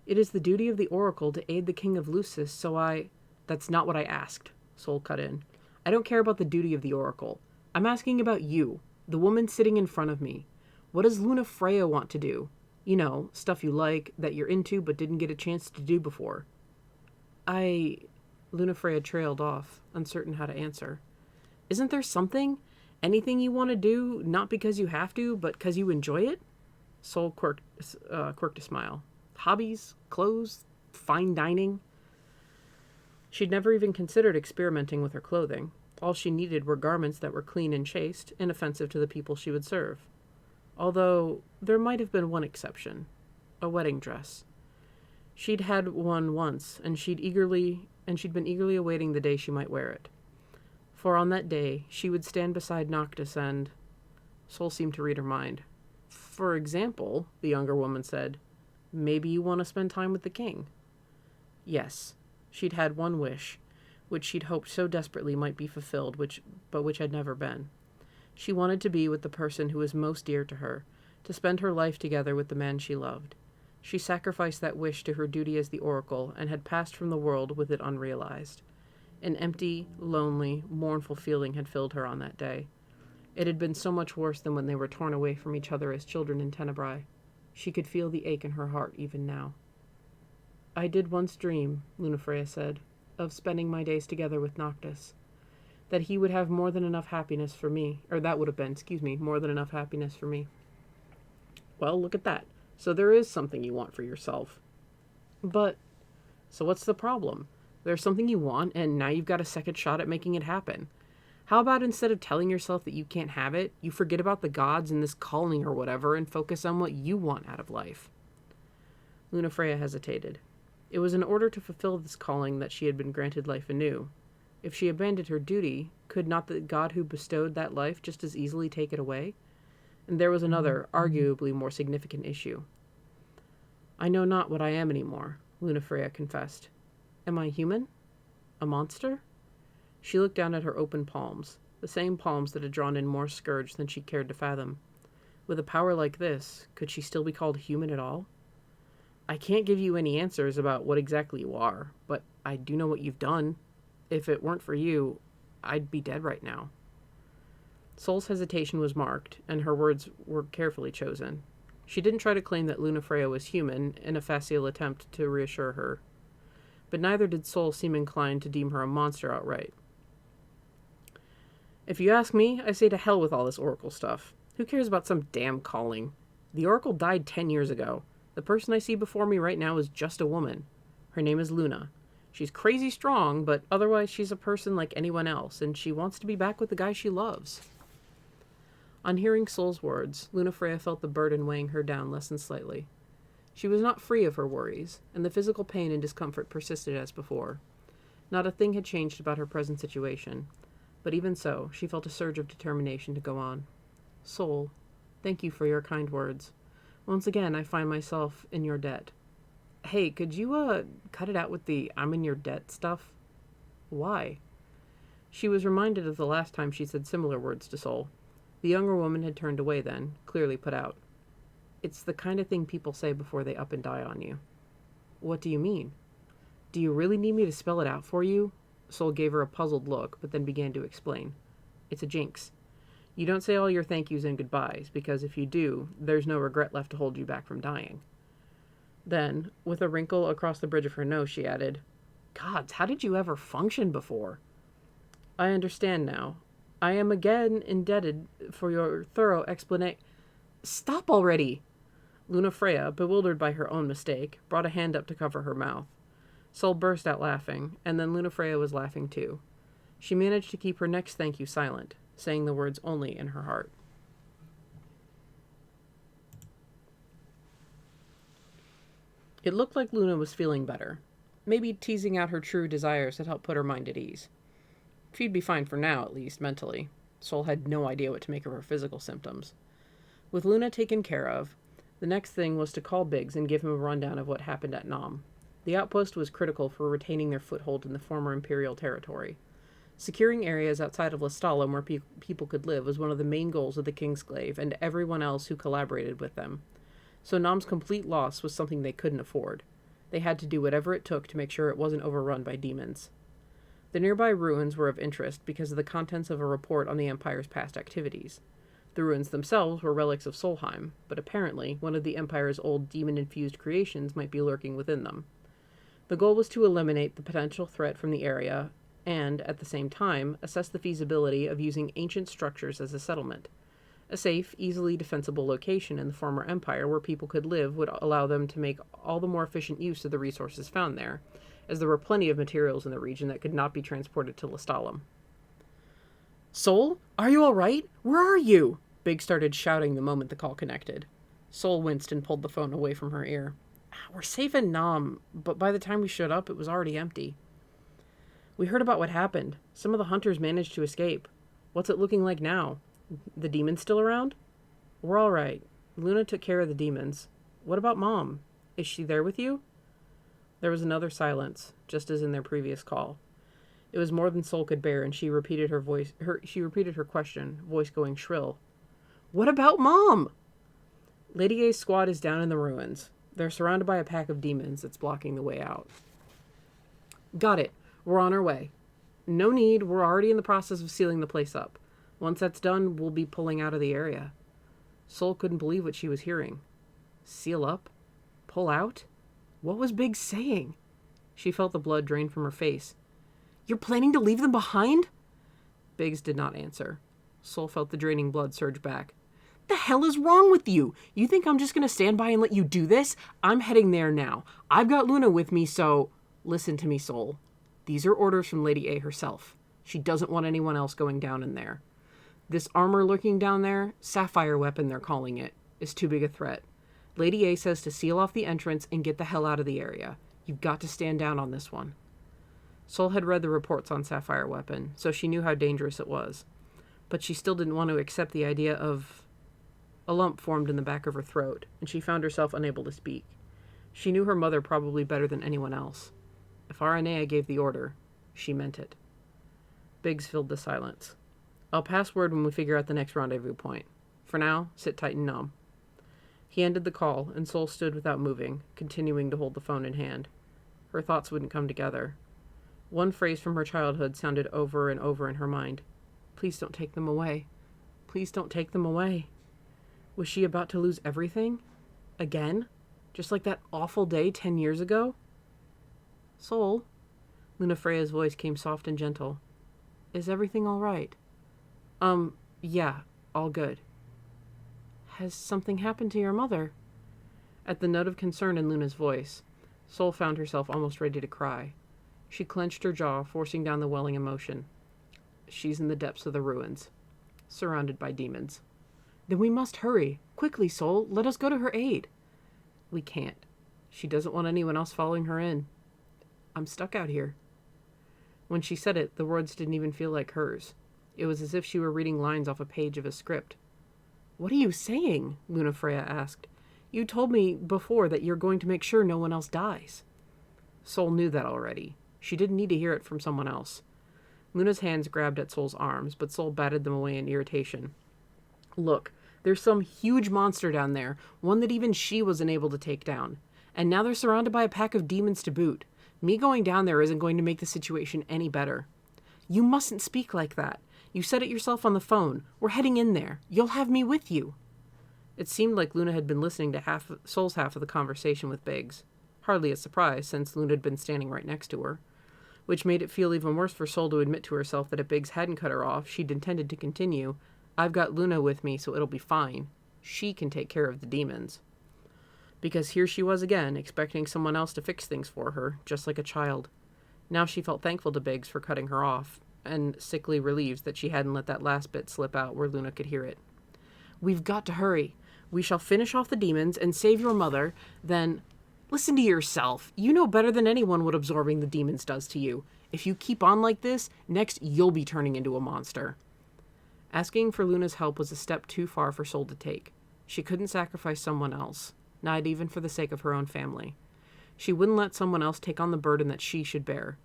It is the duty of the oracle to aid the king of Lucis, so I... That's not what I asked, Seoul cut in. I don't care about the duty of the oracle. I'm asking about you, the woman sitting in front of me. What does Lunafreya want to do? You know, stuff you like, that you're into but didn't get a chance to do before. Lunafreya trailed off, uncertain how to answer. Isn't there something? Anything you want to do, not because you have to, but because you enjoy it? Seoul quirked a smile. Hobbies, clothes, fine dining. She'd never even considered experimenting with her clothing. All she needed were garments that were clean and chaste, inoffensive to the people she would serve. Although, there might have been one exception. A wedding dress. She'd had one once, and she'd been eagerly awaiting the day she might wear it. For on that day, she would stand beside Noctis and... Seoul seemed to read her mind. For example, the younger woman said, maybe you want to spend time with the king. Yes, she'd had one wish, which she'd hoped so desperately might be fulfilled, but which had never been. She wanted to be with the person who was most dear to her, to spend her life together with the man she loved. She sacrificed that wish to her duty as the oracle, and had passed from the world with it unrealized. An empty, lonely, mournful feeling had filled her on that day. It had been so much worse than when they were torn away from each other as children in Tenebrae. She could feel the ache in her heart even now. I did once dream, Lunafreya said, of spending my days together with Noctis. That he would have more than enough happiness for me, or that would have been, more than enough happiness for me. Well, look at that. So there is something you want for yourself. But, so what's the problem? There's something you want, and now you've got a second shot at making it happen. How about instead of telling yourself that you can't have it, you forget about the gods and this calling or whatever and focus on what you want out of life? Lunafreya hesitated. It was in order to fulfill this calling that she had been granted life anew. If she abandoned her duty, could not the god who bestowed that life just as easily take it away? And there was another, arguably more significant issue. I know not what I am anymore, Lunafreya confessed. Am I human? A monster? She looked down at her open palms, the same palms that had drawn in more scourge than she cared to fathom. With a power like this, could she still be called human at all? I can't give you any answers about what exactly you are, but I do know what you've done. If it weren't for you, I'd be dead right now. Seoul's hesitation was marked, and her words were carefully chosen. She didn't try to claim that Lunafreya was human in a facile attempt to reassure her. But neither did Seoul seem inclined to deem her a monster outright. If you ask me, I say to hell with all this oracle stuff. Who cares about some damn calling? The oracle died 10 years ago. The person I see before me right now is just a woman. Her name is Luna. She's crazy strong, but otherwise she's a person like anyone else, and she wants to be back with the guy she loves. On hearing Seoul's words, Lunafreya felt the burden weighing her down lessen slightly. She was not free of her worries, and the physical pain and discomfort persisted as before. Not a thing had changed about her present situation, but even so, she felt a surge of determination to go on. Seoul, thank you for your kind words. Once again, I find myself in your debt. Hey, could you, cut it out with the I'm in your debt stuff? Why? She was reminded of the last time she said similar words to Seoul. The younger woman had turned away then, clearly put out. It's the kind of thing people say before they up and die on you. What do you mean? Do you really need me to spell it out for you? Seoul gave her a puzzled look, but then began to explain. It's a jinx. You don't say all your thank yous and goodbyes, because if you do, there's no regret left to hold you back from dying. Then, with a wrinkle across the bridge of her nose, she added, Gods, how did you ever function before? I understand now. I am again indebted for your thorough explanation. Stop already! Luna Freya, bewildered by her own mistake, brought a hand up to cover her mouth. Seoul burst out laughing, and then Luna Freya was laughing too. She managed to keep her next thank you silent, saying the words only in her heart. It looked like Luna was feeling better. Maybe teasing out her true desires had helped put her mind at ease. She'd be fine for now, at least, mentally. Seoul had no idea what to make of her physical symptoms. With Luna taken care of, the next thing was to call Biggs and give him a rundown of what happened at Nam. The outpost was critical for retaining their foothold in the former Imperial territory. Securing areas outside of Lestalem where people could live was one of the main goals of the Kingsglaive and everyone else who collaborated with them. So Nam's complete loss was something they couldn't afford. They had to do whatever it took to make sure it wasn't overrun by demons. The nearby ruins were of interest because of the contents of a report on the Empire's past activities. The ruins themselves were relics of Solheim, but apparently one of the Empire's old demon-infused creations might be lurking within them. The goal was to eliminate the potential threat from the area and, at the same time, assess the feasibility of using ancient structures as a settlement. A safe, easily defensible location in the former Empire where people could live would allow them to make all the more efficient use of the resources found there, as there were plenty of materials in the region that could not be transported to Lestalem. Seoul? Are you all right? Where are you? Big started shouting the moment the call connected. Seoul winced and pulled the phone away from her ear. We're safe in Nam, but by the time we showed up, it was already empty. We heard about what happened. Some of the hunters managed to escape. What's it looking like now? The demons still around? We're all right. Luna took care of the demons. What about Mom? Is she there with you? There was another silence, just as in their previous call. It was more than Seoul could bear, and she repeated her question, voice going shrill. What about Mom? Lady A's squad is down in the ruins. They're surrounded by a pack of demons that's blocking the way out. Got it. We're on our way. No need. We're already in the process of sealing the place up. Once that's done, we'll be pulling out of the area. Seoul couldn't believe what she was hearing. Seal up? Pull out? What was Biggs saying? She felt the blood drain from her face. You're planning to leave them behind? Biggs did not answer. Seoul felt the draining blood surge back. The hell is wrong with you? You think I'm just going to stand by and let you do this? I'm heading there now. I've got Luna with me, so... Listen to me, Seoul. These are orders from Lady A herself. She doesn't want anyone else going down in there. This armor lurking down there, Sapphire Weapon they're calling it, is too big a threat. Lady A says to seal off the entrance and get the hell out of the area. You've got to stand down on this one. Seoul had read the reports on Sapphire Weapon, so she knew how dangerous it was. But she still didn't want to accept the idea of... A lump formed in the back of her throat, and she found herself unable to speak. She knew her mother probably better than anyone else. If Aranea gave the order, she meant it. Biggs filled the silence. I'll pass word when we figure out the next rendezvous point. For now, sit tight and numb. He ended the call, and Seoul stood without moving, continuing to hold the phone in hand. Her thoughts wouldn't come together. One phrase from her childhood sounded over and over in her mind. Please don't take them away. Please don't take them away. Was she about to lose everything? Again? Just like that awful day 10 years ago? Seoul? Luna Freya's voice came soft and gentle. Is everything all right? Yeah, all good. Has something happened to your mother? At the note of concern in Luna's voice, Seoul found herself almost ready to cry. She clenched her jaw, forcing down the welling emotion. She's in the depths of the ruins, surrounded by demons. Then we must hurry. Quickly, Seoul. Let us go to her aid. We can't. She doesn't want anyone else following her in. I'm stuck out here. When she said it, the words didn't even feel like hers. It was as if she were reading lines off a page of a script. What are you saying? Luna Freya asked. You told me before that you're going to make sure no one else dies. Seoul knew that already. She didn't need to hear it from someone else. Luna's hands grabbed at Seoul's arms, but Seoul batted them away in irritation. Look, there's some huge monster down there, one that even she wasn't able to take down. And now they're surrounded by a pack of demons to boot. Me going down there isn't going to make the situation any better. You mustn't speak like that. You said it yourself on the phone. We're heading in there. You'll have me with you. It seemed like Luna had been listening to Seoul's half of the conversation with Biggs. Hardly a surprise, since Luna had been standing right next to her. which made it feel even worse for Seoul to admit to herself that if Biggs hadn't cut her off, she'd intended to continue. I've got Luna with me, so it'll be fine. She can take care of the demons. Because here she was again, expecting someone else to fix things for her, just like a child. Now she felt thankful to Biggs for cutting her off, and sickly relieved that she hadn't let that last bit slip out where Luna could hear it. We've got to hurry. We shall finish off the demons and save your mother, then... Listen to yourself. You know better than anyone what absorbing the demons does to you. If you keep on like this, next you'll be turning into a monster. Asking for Luna's help was a step too far for Seoul to take. She couldn't sacrifice someone else, not even for the sake of her own family. She wouldn't let someone else take on the burden that she should bear.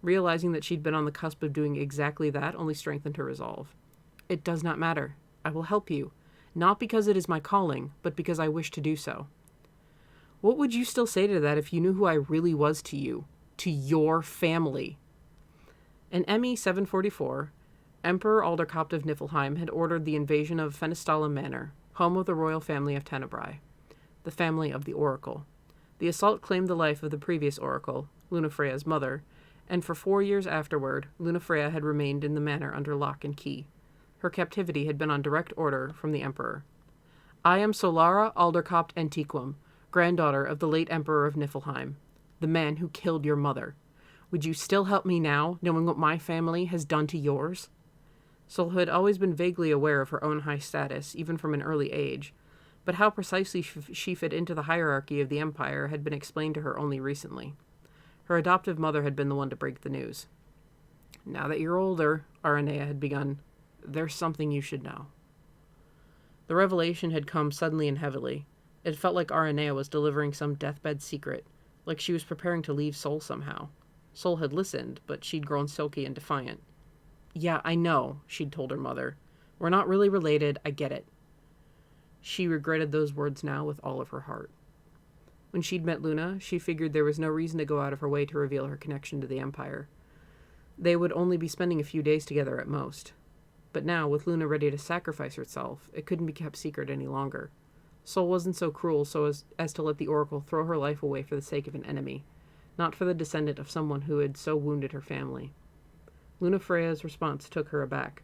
Realizing that she'd been on the cusp of doing exactly that only strengthened her resolve. It does not matter. I will help you. Not because it is my calling, but because I wish to do so. What would you still say to that if you knew who I really was to you? To your family? In ME 744, Emperor Aldercopt of Niflheim had ordered the invasion of Fenestala Manor, home of the royal family of Tenebrae, the family of the Oracle. The assault claimed the life of the previous Oracle, Lunafreya's mother, and for 4 years afterward, Lunafreya had remained in the manor under lock and key. Her captivity had been on direct order from the Emperor. I am Solara Aldercopt Antiquum, granddaughter of the late Emperor of Niflheim, the man who killed your mother. Would you still help me now, knowing what my family has done to yours? Seoul had always been vaguely aware of her own high status, even from an early age, but how precisely she fit into the hierarchy of the Empire had been explained to her only recently. Her adoptive mother had been the one to break the news. Now that you're older, Aranea had begun, there's something you should know. The revelation had come suddenly and heavily. It felt like Aranea was delivering some deathbed secret, like she was preparing to leave Seoul somehow. Seoul had listened, but she'd grown silky and defiant. Yeah, I know, she'd told her mother. We're not really related, I get it. She regretted those words now with all of her heart. When she'd met Luna, she figured there was no reason to go out of her way to reveal her connection to the Empire. They would only be spending a few days together at most. But now, with Luna ready to sacrifice herself, it couldn't be kept secret any longer. Seoul wasn't so cruel as to let the Oracle throw her life away for the sake of an enemy, not for the descendant of someone who had so wounded her family. Lunafreya's response took her aback.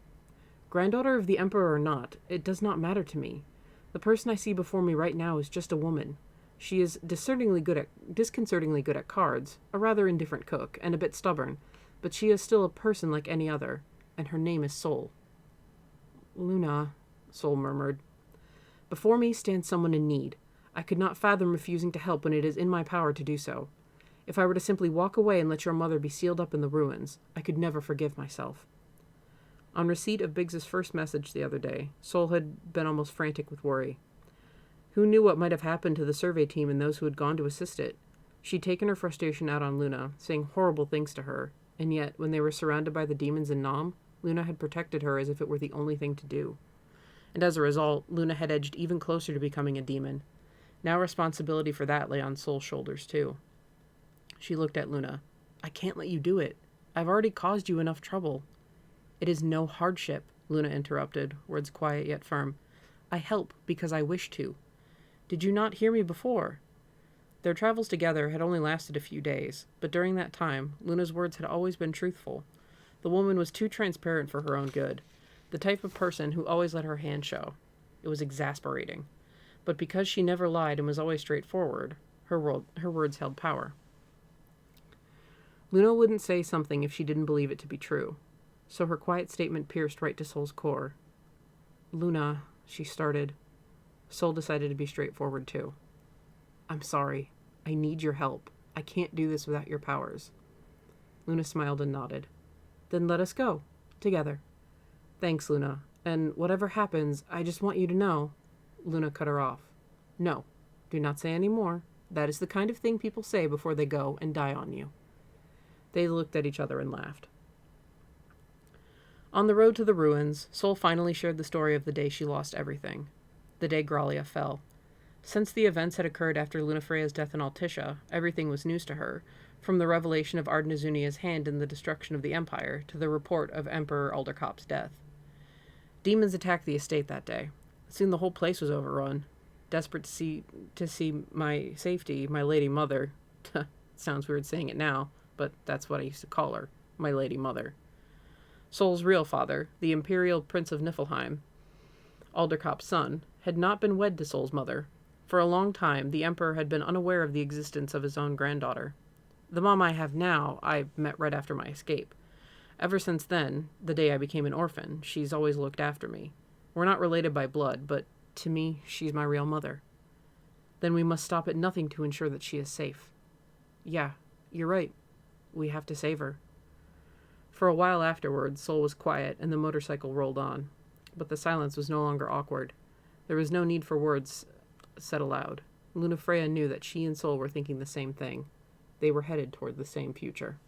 Granddaughter of the Emperor or not, it does not matter to me. The person I see before me right now is just a woman. She is disconcertingly good at cards, a rather indifferent cook, and a bit stubborn, but she is still a person like any other, and her name is Seoul. Luna, Seoul murmured. Before me stands someone in need. I could not fathom refusing to help when it is in my power to do so. If I were to simply walk away and let your mother be sealed up in the ruins, I could never forgive myself. On receipt of Biggs's first message the other day, Seoul had been almost frantic with worry. Who knew what might have happened to the survey team and those who had gone to assist it? She'd taken her frustration out on Luna, saying horrible things to her, and yet, when they were surrounded by the demons in Nam, Luna had protected her as if it were the only thing to do. And as a result, Luna had edged even closer to becoming a demon. Now responsibility for that lay on Soul's shoulders, too. She looked at Luna. I can't let you do it. I've already caused you enough trouble. It is no hardship, Luna interrupted, words quiet yet firm. I help because I wish to. Did you not hear me before? Their travels together had only lasted a few days, but during that time, Luna's words had always been truthful. The woman was too transparent for her own good. The type of person who always let her hand show. It was exasperating. But because she never lied and was always straightforward, her words held power. Luna wouldn't say something if she didn't believe it to be true, so her quiet statement pierced right to Soul's core. Luna, she started. Soul decided to be straightforward too. I'm sorry. I need your help. I can't do this without your powers. Luna smiled and nodded. Then let us go. Together. Thanks, Luna. And whatever happens, I just want you to know. Luna cut her off. No. Do not say any more. That is the kind of thing people say before they go and die on you. They looked at each other and laughed. On the road to the ruins, Soul finally shared the story of the day she lost everything. The day Grallia fell. Since the events had occurred after Lunafreya's death in Altisha, everything was news to her, from the revelation of Ardnazunia's hand in the destruction of the Empire to the report of Emperor Aldercop's death. Demons attacked the estate that day. Soon the whole place was overrun. Desperate to see my safety, my lady mother, sounds weird saying it now, but that's what I used to call her, my lady mother. Seoul's real father, the Imperial Prince of Niflheim, Alderkop's son, had not been wed to Seoul's mother. For a long time, the Emperor had been unaware of the existence of his own granddaughter. The mom I have now, I met right after my escape. Ever since then, the day I became an orphan, she's always looked after me. We're not related by blood, but to me, she's my real mother. Then we must stop at nothing to ensure that she is safe. Yeah, you're right. We have to save her. For a while afterwards, Seoul was quiet and the motorcycle rolled on. But the silence was no longer awkward. There was no need for words said aloud. Lunafreya knew that she and Seoul were thinking the same thing. They were headed toward the same future.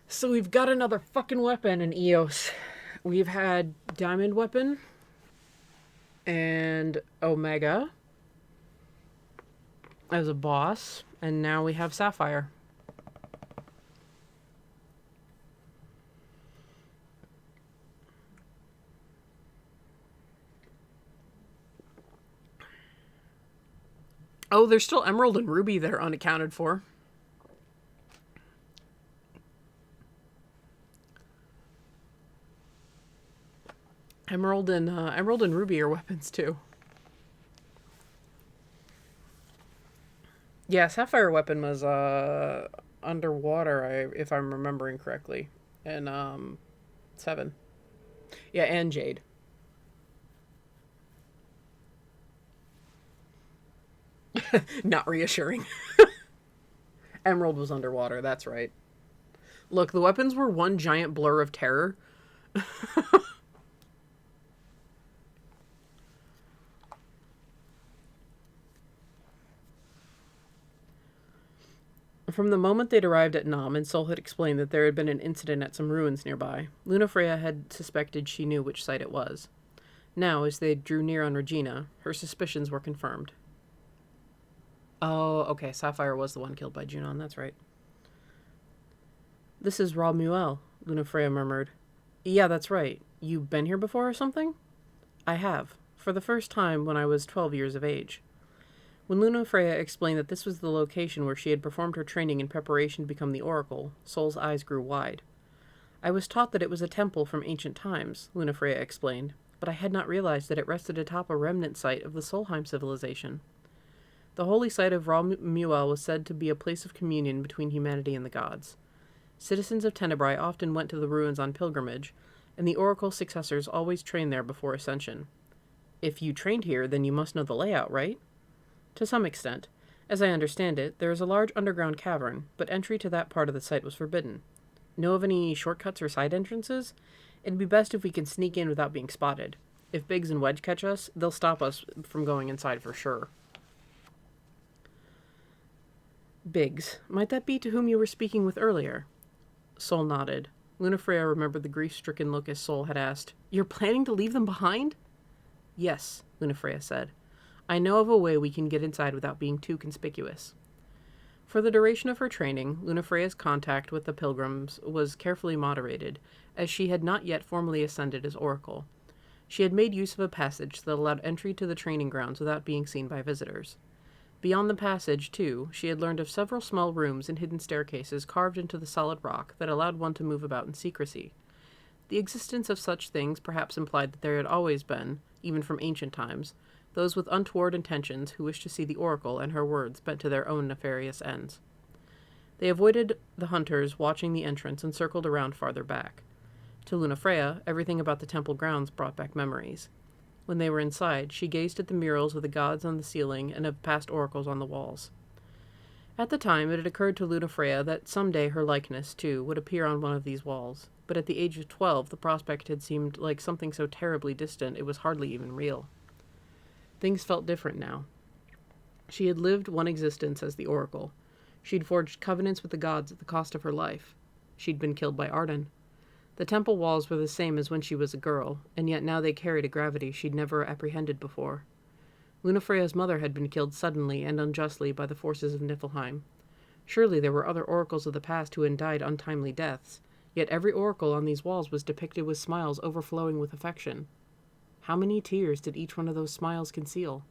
So we've got another fucking weapon in EOS. We've had Diamond Weapon and Omega as a boss, and now we have Sapphire. Oh, there's still Emerald and Ruby that are unaccounted for. Emerald and Ruby are weapons too. Yeah, Sapphire Weapon was underwater, if I'm remembering correctly, in 7. Yeah, and Jade. Not reassuring. Emerald was underwater, that's right. Look, the weapons were one giant blur of terror. From the moment they'd arrived at Nam and Seoul had explained that there had been an incident at some ruins nearby, Lunafreya had suspected she knew which site it was. Now, as they drew near on Regina, her suspicions were confirmed. Oh, okay, Sapphire was the one killed by Junon, that's right. This is Ramuel, Lunafreya murmured. Yeah, that's right. You've been here before or something? I have, for the first time when I was 12 years of age. When Lunafreya explained that this was the location where she had performed her training in preparation to become the Oracle, Seoul's eyes grew wide. I was taught that it was a temple from ancient times, Lunafreya explained, but I had not realized that it rested atop a remnant site of the Solheim civilization. The holy site of Ramuel was said to be a place of communion between humanity and the gods. Citizens of Tenebrae often went to the ruins on pilgrimage, and the Oracle's successors always trained there before ascension. If you trained here, then you must know the layout, right? To some extent. As I understand it, there is a large underground cavern, but entry to that part of the site was forbidden. Know of any shortcuts or side entrances? It'd be best if we can sneak in without being spotted. If Biggs and Wedge catch us, they'll stop us from going inside for sure. Biggs, might that be to whom you were speaking with earlier? Seoul nodded. Lunafreya remembered the grief-stricken look as Seoul had asked, You're planning to leave them behind? Yes, Lunafreya said. I know of a way we can get inside without being too conspicuous. For the duration of her training, Lunafreya's contact with the pilgrims was carefully moderated, as she had not yet formally ascended as Oracle. She had made use of a passage that allowed entry to the training grounds without being seen by visitors. Beyond the passage, too, she had learned of several small rooms and hidden staircases carved into the solid rock that allowed one to move about in secrecy. The existence of such things perhaps implied that there had always been, even from ancient times, those with untoward intentions who wished to see the Oracle and her words bent to their own nefarious ends. They avoided the hunters watching the entrance and circled around farther back. To Lunafreya, everything about the temple grounds brought back memories. When they were inside, she gazed at the murals of the gods on the ceiling and of past oracles on the walls. At the time, it had occurred to Lunafreya that someday her likeness, too, would appear on one of these walls, but at the age of 12, the prospect had seemed like something so terribly distant it was hardly even real. Things felt different now. She had lived one existence as the Oracle. She'd forged covenants with the gods at the cost of her life. She'd been killed by Arden. The temple walls were the same as when she was a girl, and yet now they carried a gravity she'd never apprehended before. Lunafreya's mother had been killed suddenly and unjustly by the forces of Niflheim. Surely there were other oracles of the past who had died untimely deaths, yet every oracle on these walls was depicted with smiles overflowing with affection. How many tears did each one of those smiles conceal?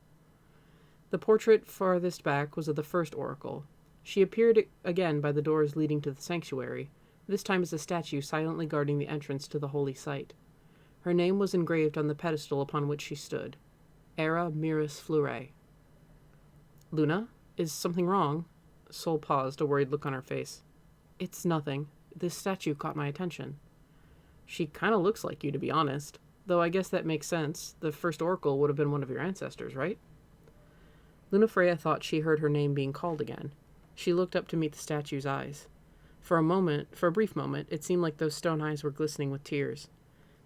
The portrait farthest back was of the first oracle. She appeared again by the doors leading to the sanctuary, this time as a statue silently guarding the entrance to the holy site. Her name was engraved on the pedestal upon which she stood. Era Miris Fleuret. Luna, is something wrong? Seoul paused, a worried look on her face. It's nothing. This statue caught my attention. She kind of looks like you, to be honest. Though I guess that makes sense. The first oracle would have been one of your ancestors, right? Lunafreya thought she heard her name being called again. She looked up to meet the statue's eyes. For a brief moment, it seemed like those stone eyes were glistening with tears.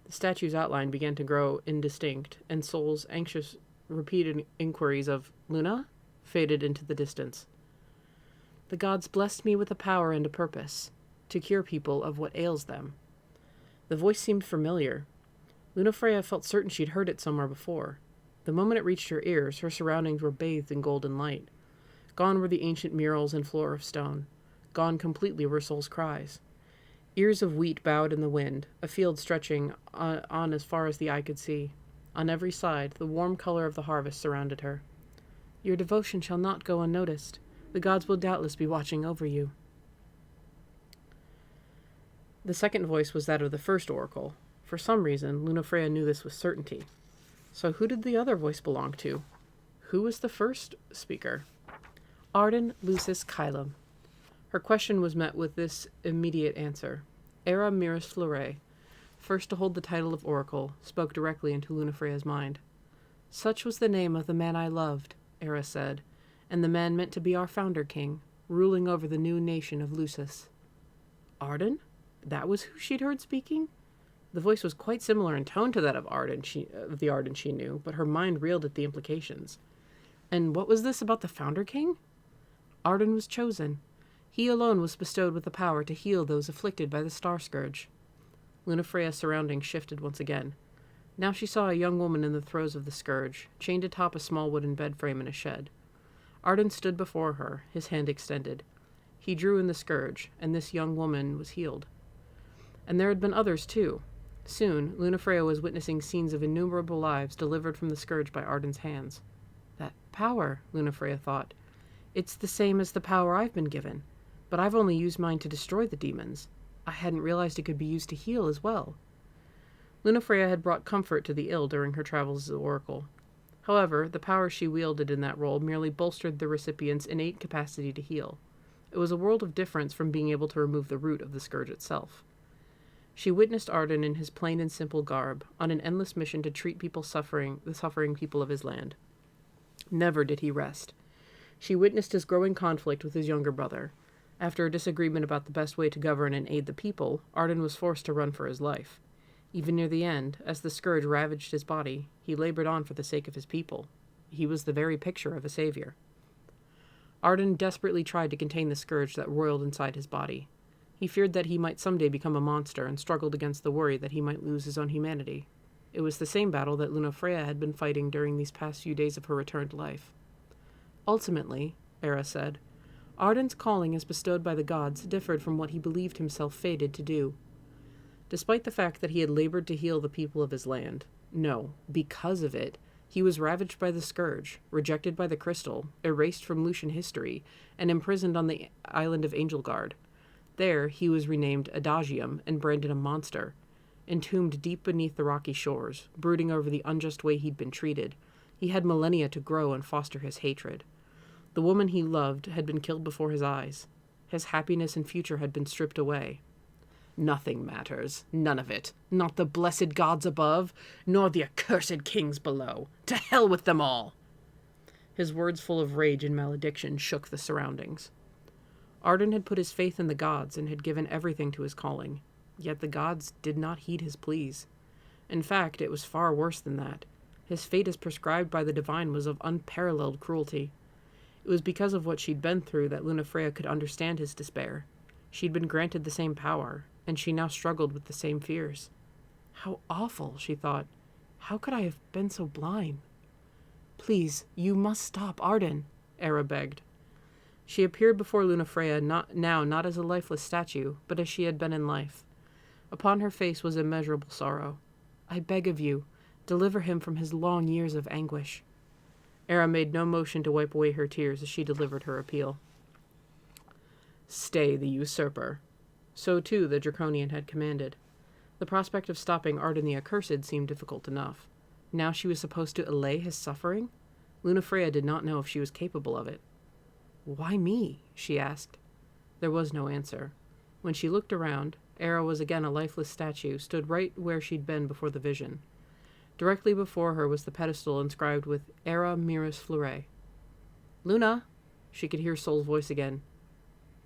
The statue's outline began to grow indistinct, and Seoul's anxious, repeated inquiries of "Luna?" faded into the distance. The gods blessed me with a power and a purpose, to cure people of what ails them. The voice seemed familiar. Lunafreya felt certain she'd heard it somewhere before. The moment it reached her ears, her surroundings were bathed in golden light. Gone were the ancient murals and floor of stone. Gone completely were Seoul's cries. Ears of wheat bowed in the wind, a field stretching on as far as the eye could see. On every side, the warm color of the harvest surrounded her. Your devotion shall not go unnoticed. The gods will doubtless be watching over you. The second voice was that of the first oracle. For some reason, Lunafreya knew this with certainty. So who did the other voice belong to? Who was the first speaker? Arden Lucis Kylum. Her question was met with this immediate answer. Era Miris Fleuret, first to hold the title of oracle, spoke directly into Lunafreya's mind. Such was the name of the man I loved, Era said, and the man meant to be our founder king, ruling over the new nation of Lucis. Arden? That was who she'd heard speaking? The voice was quite similar in tone to that of the Arden she knew, but her mind reeled at the implications. And what was this about the founder king? Arden was chosen. He alone was bestowed with the power to heal those afflicted by the star scourge. Lunafreya's surroundings shifted once again. Now she saw a young woman in the throes of the scourge, chained atop a small wooden bed frame in a shed. Arden stood before her, his hand extended. He drew in the scourge, and this young woman was healed. And there had been others, too. Soon, Lunafreya was witnessing scenes of innumerable lives delivered from the scourge by Arden's hands. That power, Lunafreya thought. It's the same as the power I've been given, but I've only used mine to destroy the demons. I hadn't realized it could be used to heal as well. Lunafreya had brought comfort to the ill during her travels as an oracle. However, the power she wielded in that role merely bolstered the recipient's innate capacity to heal. It was a world of difference from being able to remove the root of the scourge itself. She witnessed Arden in his plain and simple garb, on an endless mission to treat the suffering people of his land. Never did he rest. She witnessed his growing conflict with his younger brother. After a disagreement about the best way to govern and aid the people, Arden was forced to run for his life. Even near the end, as the scourge ravaged his body, he labored on for the sake of his people. He was the very picture of a savior. Arden desperately tried to contain the scourge that roiled inside his body. He feared that he might someday become a monster and struggled against the worry that he might lose his own humanity. It was the same battle that Lunafreya had been fighting during these past few days of her return to life. Ultimately, Era said, Arden's calling as bestowed by the gods differed from what he believed himself fated to do. Despite the fact that he had labored to heal the people of his land, no, because of it, he was ravaged by the scourge, rejected by the crystal, erased from Lucian history, and imprisoned on the island of Angelgard. There, he was renamed Adagium and branded a monster, entombed deep beneath the rocky shores, brooding over the unjust way he'd been treated. He had millennia to grow and foster his hatred. The woman he loved had been killed before his eyes. His happiness and future had been stripped away. Nothing matters. None of it. Not the blessed gods above, nor the accursed kings below. To hell with them all! His words full of rage and malediction shook the surroundings. Arden had put his faith in the gods and had given everything to his calling. Yet the gods did not heed his pleas. In fact, it was far worse than that. His fate as prescribed by the divine was of unparalleled cruelty. It was because of what she'd been through that Lunafreya could understand his despair. She'd been granted the same power, and she now struggled with the same fears. How awful, she thought. How could I have been so blind? Please, you must stop Arden, Era begged. She appeared before Lunafreya not as a lifeless statue, but as she had been in life. Upon her face was immeasurable sorrow. I beg of you, Deliver him from his long years of anguish. Era made no motion to wipe away her tears as she delivered her appeal. Stay the usurper. So, too, the Draconian had commanded. The prospect of stopping Arden the Accursed seemed difficult enough. Now she was supposed to allay his suffering? Lunafreya did not know if she was capable of it. Why me? She asked. There was no answer. When she looked around, Era was again a lifeless statue, stood right where she'd been before the vision. Directly before her was the pedestal inscribed with Era Miris Fleuret. Luna! She could hear Soul's voice again.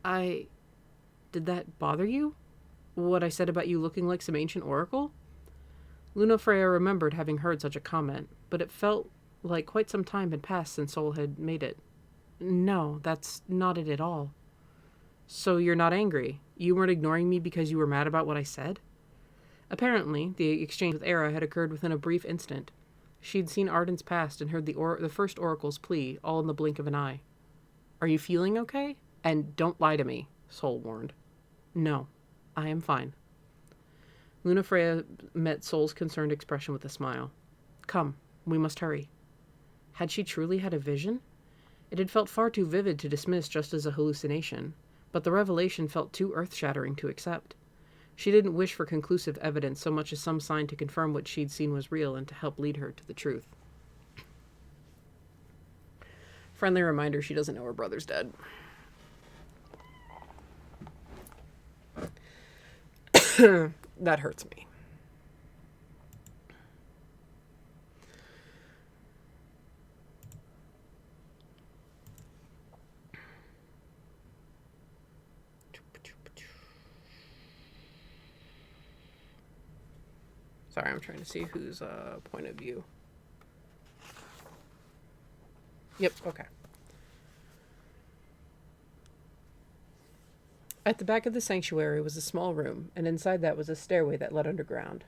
Did that bother you? What I said about you looking like some ancient oracle? Lunafreya remembered having heard such a comment, but it felt like quite some time had passed since Soul had made it. No, that's not it at all. So you're not angry? You weren't ignoring me because you were mad about what I said? Apparently, the exchange with Era had occurred within a brief instant. She'd seen Arden's past and heard the first oracle's plea, all in the blink of an eye. Are you feeling okay? And don't lie to me, Soul warned. No, I am fine. Lunafreya met Soul's concerned expression with a smile. Come, we must hurry. Had she truly had a vision? It had felt far too vivid to dismiss just as a hallucination, but the revelation felt too earth-shattering to accept. She didn't wish for conclusive evidence so much as some sign to confirm what she'd seen was real and to help lead her to the truth. Friendly reminder, she doesn't know her brother's dead. That hurts me. Sorry, I'm trying to see whose point of view. Yep, okay. At the back of the sanctuary was a small room, and inside that was a stairway that led underground.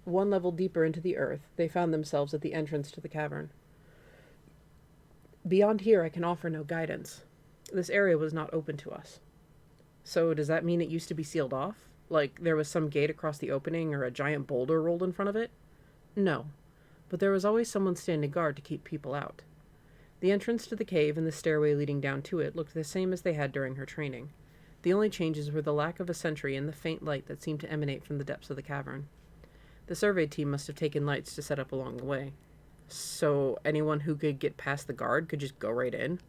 One level deeper into the earth, they found themselves at the entrance to the cavern. Beyond here, I can offer no guidance. This area was not open to us. So does that mean it used to be sealed off? Like there was some gate across the opening or a giant boulder rolled in front of it? No, but there was always someone standing guard to keep people out. The entrance to the cave and the stairway leading down to it looked the same as they had during her training. The only changes were the lack of a sentry and the faint light that seemed to emanate from the depths of the cavern. The survey team must have taken lights to set up along the way. So anyone who could get past the guard could just go right in?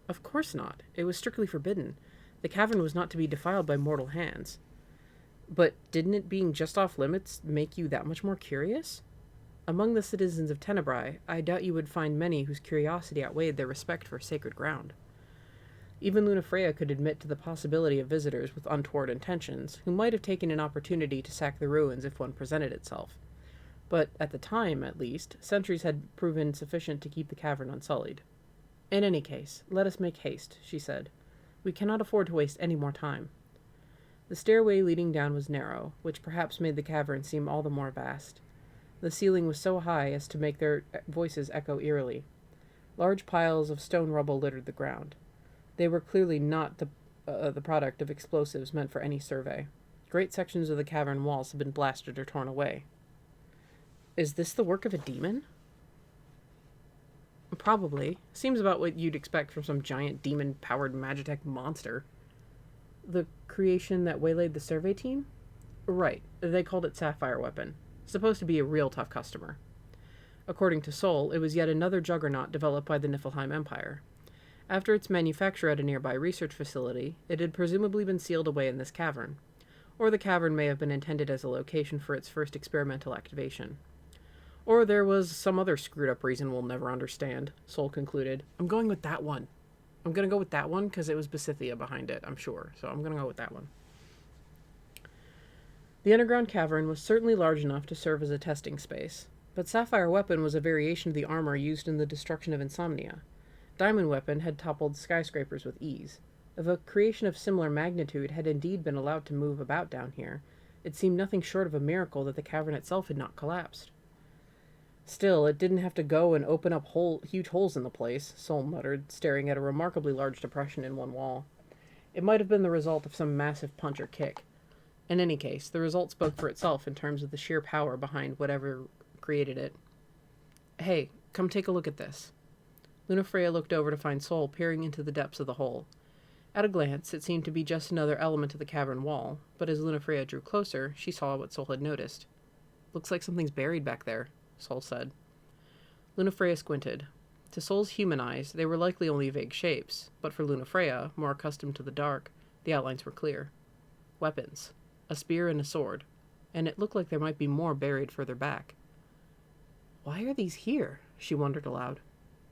Of course not. It was strictly forbidden. The cavern was not to be defiled by mortal hands. But didn't it being just off limits make you that much more curious? Among the citizens of Tenebrae, I doubt you would find many whose curiosity outweighed their respect for sacred ground. Even Lunafreya could admit to the possibility of visitors with untoward intentions, who might have taken an opportunity to sack the ruins if one presented itself. But, at the time, at least, sentries had proven sufficient to keep the cavern unsullied. In any case, let us make haste, she said. We cannot afford to waste any more time. The stairway leading down was narrow, which perhaps made the cavern seem all the more vast. The ceiling was so high as to make their voices echo eerily. Large piles of stone rubble littered the ground. They were clearly not the product of explosives meant for any survey. Great sections of the cavern walls had been blasted or torn away. Is this the work of a demon? Probably. Seems about what you'd expect from some giant demon-powered Magitech monster. The creation that waylaid the survey team? Right. They called it Sapphire Weapon. Supposed to be a real tough customer. According to Seoul, it was yet another juggernaut developed by the Niflheim Empire. After its manufacture at a nearby research facility, it had presumably been sealed away in this cavern. Or the cavern may have been intended as a location for its first experimental activation. Or there was some other screwed-up reason we'll never understand, Seoul concluded. I'm going with that one. I'm going to go with that one because it was Basithia behind it, I'm sure. So I'm going to go with that one. The underground cavern was certainly large enough to serve as a testing space, but Sapphire Weapon was a variation of the armor used in the destruction of Insomnia. Diamond Weapon had toppled skyscrapers with ease. If a creation of similar magnitude had indeed been allowed to move about down here, it seemed nothing short of a miracle that the cavern itself had not collapsed. Still, it didn't have to go and open up huge holes in the place, Soul muttered, staring at a remarkably large depression in one wall. It might have been the result of some massive punch or kick. In any case, the result spoke for itself in terms of the sheer power behind whatever created it. Hey, come take a look at this. Lunafreya looked over to find Sol peering into the depths of the hole. At a glance, it seemed to be just another element of the cavern wall, but as Lunafreya drew closer, she saw what Sol had noticed. Looks like something's buried back there, Sol said. Lunafreya squinted. To Sol's human eyes, they were likely only vague shapes, but for Lunafreya, more accustomed to the dark, the outlines were clear. Weapons. A spear and a sword. And it looked like there might be more buried further back. Why are these here? She wondered aloud.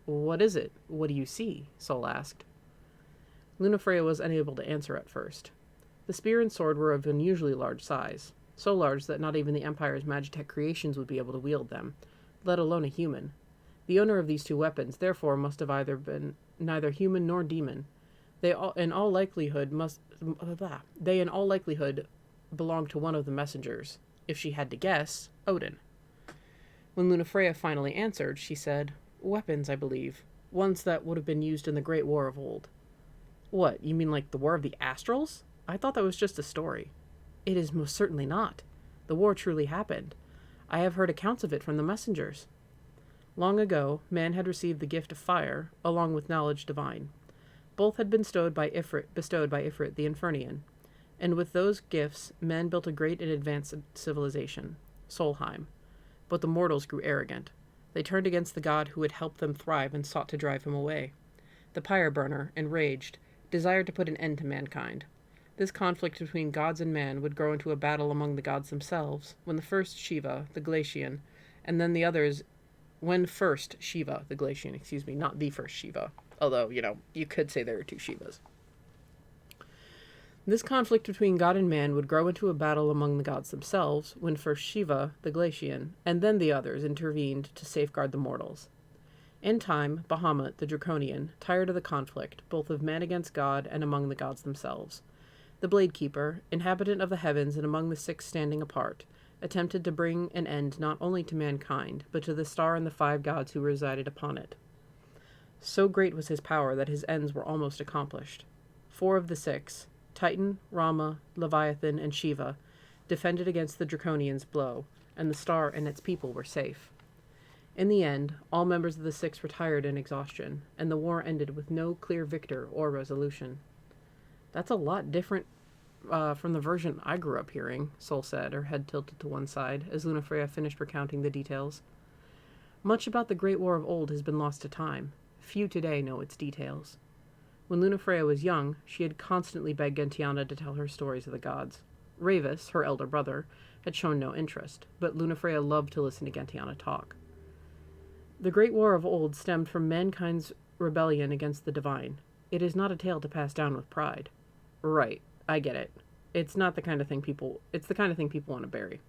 What is it? What do you see? Sol asked. Lunafreya was unable to answer at first. The spear and sword were of unusually large size, so large that not even the Empire's Magitech creations would be able to wield them, let alone a human. The owner of these two weapons, therefore, must have either been neither human nor demon. They in all likelihood belonged to one of the messengers. If she had to guess, Odin. When Lunafreya finally answered, she said, "Weapons, I believe. Ones that would have been used in the Great War of old." What, you mean like the War of the Astrals? I thought that was just a story. It is most certainly not. The war truly happened. I have heard accounts of it from the messengers. Long ago, man had received the gift of fire, along with knowledge divine. Both had been bestowed by Ifrit the Infernian, and with those gifts, men built a great and advanced civilization, Solheim. But the mortals grew arrogant. They turned against the god who had helped them thrive and sought to drive him away. The Pyre Burner, enraged, desired to put an end to mankind. This conflict between gods and man would grow into a battle among the gods themselves, when the first Shiva, the Glacian, and then the others, not the first Shiva, although, you could say there were two Shivas. This conflict between God and man would grow into a battle among the gods themselves, when first Shiva, the Glacian, and then the others intervened to safeguard the mortals. In time, Bahamut, the Draconian, tired of the conflict, both of man against God and among the gods themselves. The Bladekeeper, inhabitant of the heavens and among the six standing apart, attempted to bring an end not only to mankind, but to the star and the 5 gods who resided upon it. So great was his power that his ends were almost accomplished. 4 of the 6, Titan, Rama, Leviathan, and Shiva, defended against the Draconian's blow, and the star and its people were safe. In the end, all members of the 6 retired in exhaustion, and the war ended with no clear victor or resolution. That's a lot different from the version I grew up hearing, Sol said, her head tilted to one side, as Lunafreya finished recounting the details. Much about the Great War of old has been lost to time. Few today know its details. When Lunafreya was young, she had constantly begged Gentiana to tell her stories of the gods. Ravis, her elder brother, had shown no interest, but Lunafreya loved to listen to Gentiana talk. The Great War of old stemmed from mankind's rebellion against the divine. It is not a tale to pass down with pride. Right, I get it. It's the kind of thing people want to bury.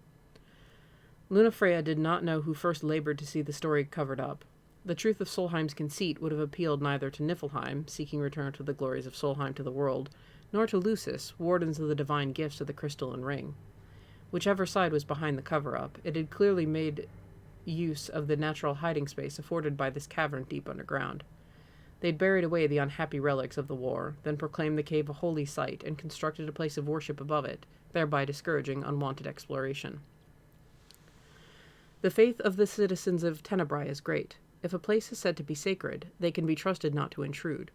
Lunafreya did not know who first labored to see the story covered up. The truth of Solheim's conceit would have appealed neither to Niflheim, seeking return to the glories of Solheim to the world, nor to Lucis, wardens of the divine gifts of the crystal and ring. Whichever side was behind the cover-up, it had clearly made use of the natural hiding space afforded by this cavern deep underground. They'd buried away the unhappy relics of the war, then proclaimed the cave a holy site and constructed a place of worship above it, thereby discouraging unwanted exploration. The faith of the citizens of Tenebrae is great. If a place is said to be sacred, they can be trusted not to intrude.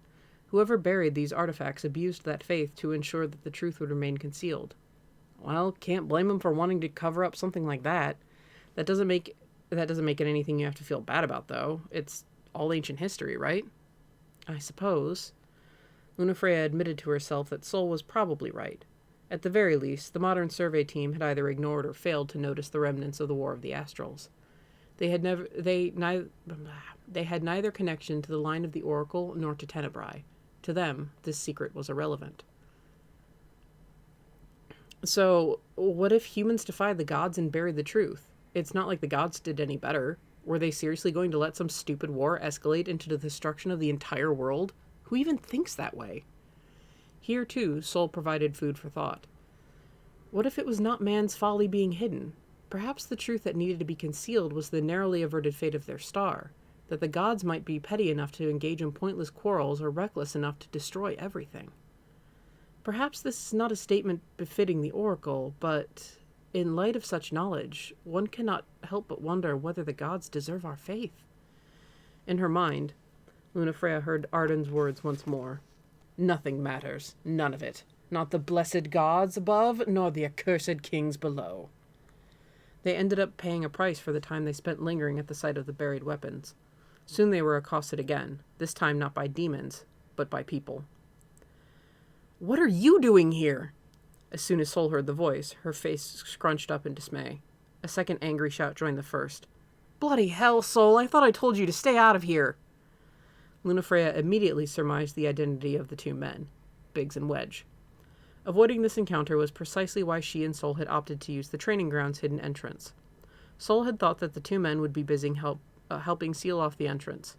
Whoever buried these artifacts abused that faith to ensure that the truth would remain concealed. Well, can't blame them for wanting to cover up something like that. That doesn't make it anything you have to feel bad about, though. It's all ancient history, right? I suppose. Lunafreya admitted to herself that Sol was probably right. At the very least, the modern survey team had either ignored or failed to notice the remnants of the War of the Astrals. They had neither connection to the line of the Oracle nor to Tenebrae. To them, this secret was irrelevant. So, what if humans defied the gods and buried the truth? It's not like the gods did any better. Were they seriously going to let some stupid war escalate into the destruction of the entire world? Who even thinks that way? Here, too, Sol provided food for thought. What if it was not man's folly being hidden? Perhaps the truth that needed to be concealed was the narrowly averted fate of their star, that the gods might be petty enough to engage in pointless quarrels or reckless enough to destroy everything. Perhaps this is not a statement befitting the Oracle, but In light of such knowledge, one cannot help but wonder whether the gods deserve our faith. In her mind, Lunafreya heard Arden's words once more. Nothing matters. None of it. Not the blessed gods above, nor the accursed kings below. They ended up paying a price for the time they spent lingering at the site of the buried weapons. Soon they were accosted again, this time not by demons, but by people. "What are you doing here?" As soon as Seoul heard the voice, her face scrunched up in dismay. A second angry shout joined the first. "Bloody hell, Seoul, I thought I told you to stay out of here." Lunafreya immediately surmised the identity of the two men, Biggs and Wedge. Avoiding this encounter was precisely why she and Seoul had opted to use the training ground's hidden entrance. Seoul had thought that the two men would be busy helping seal off the entrance.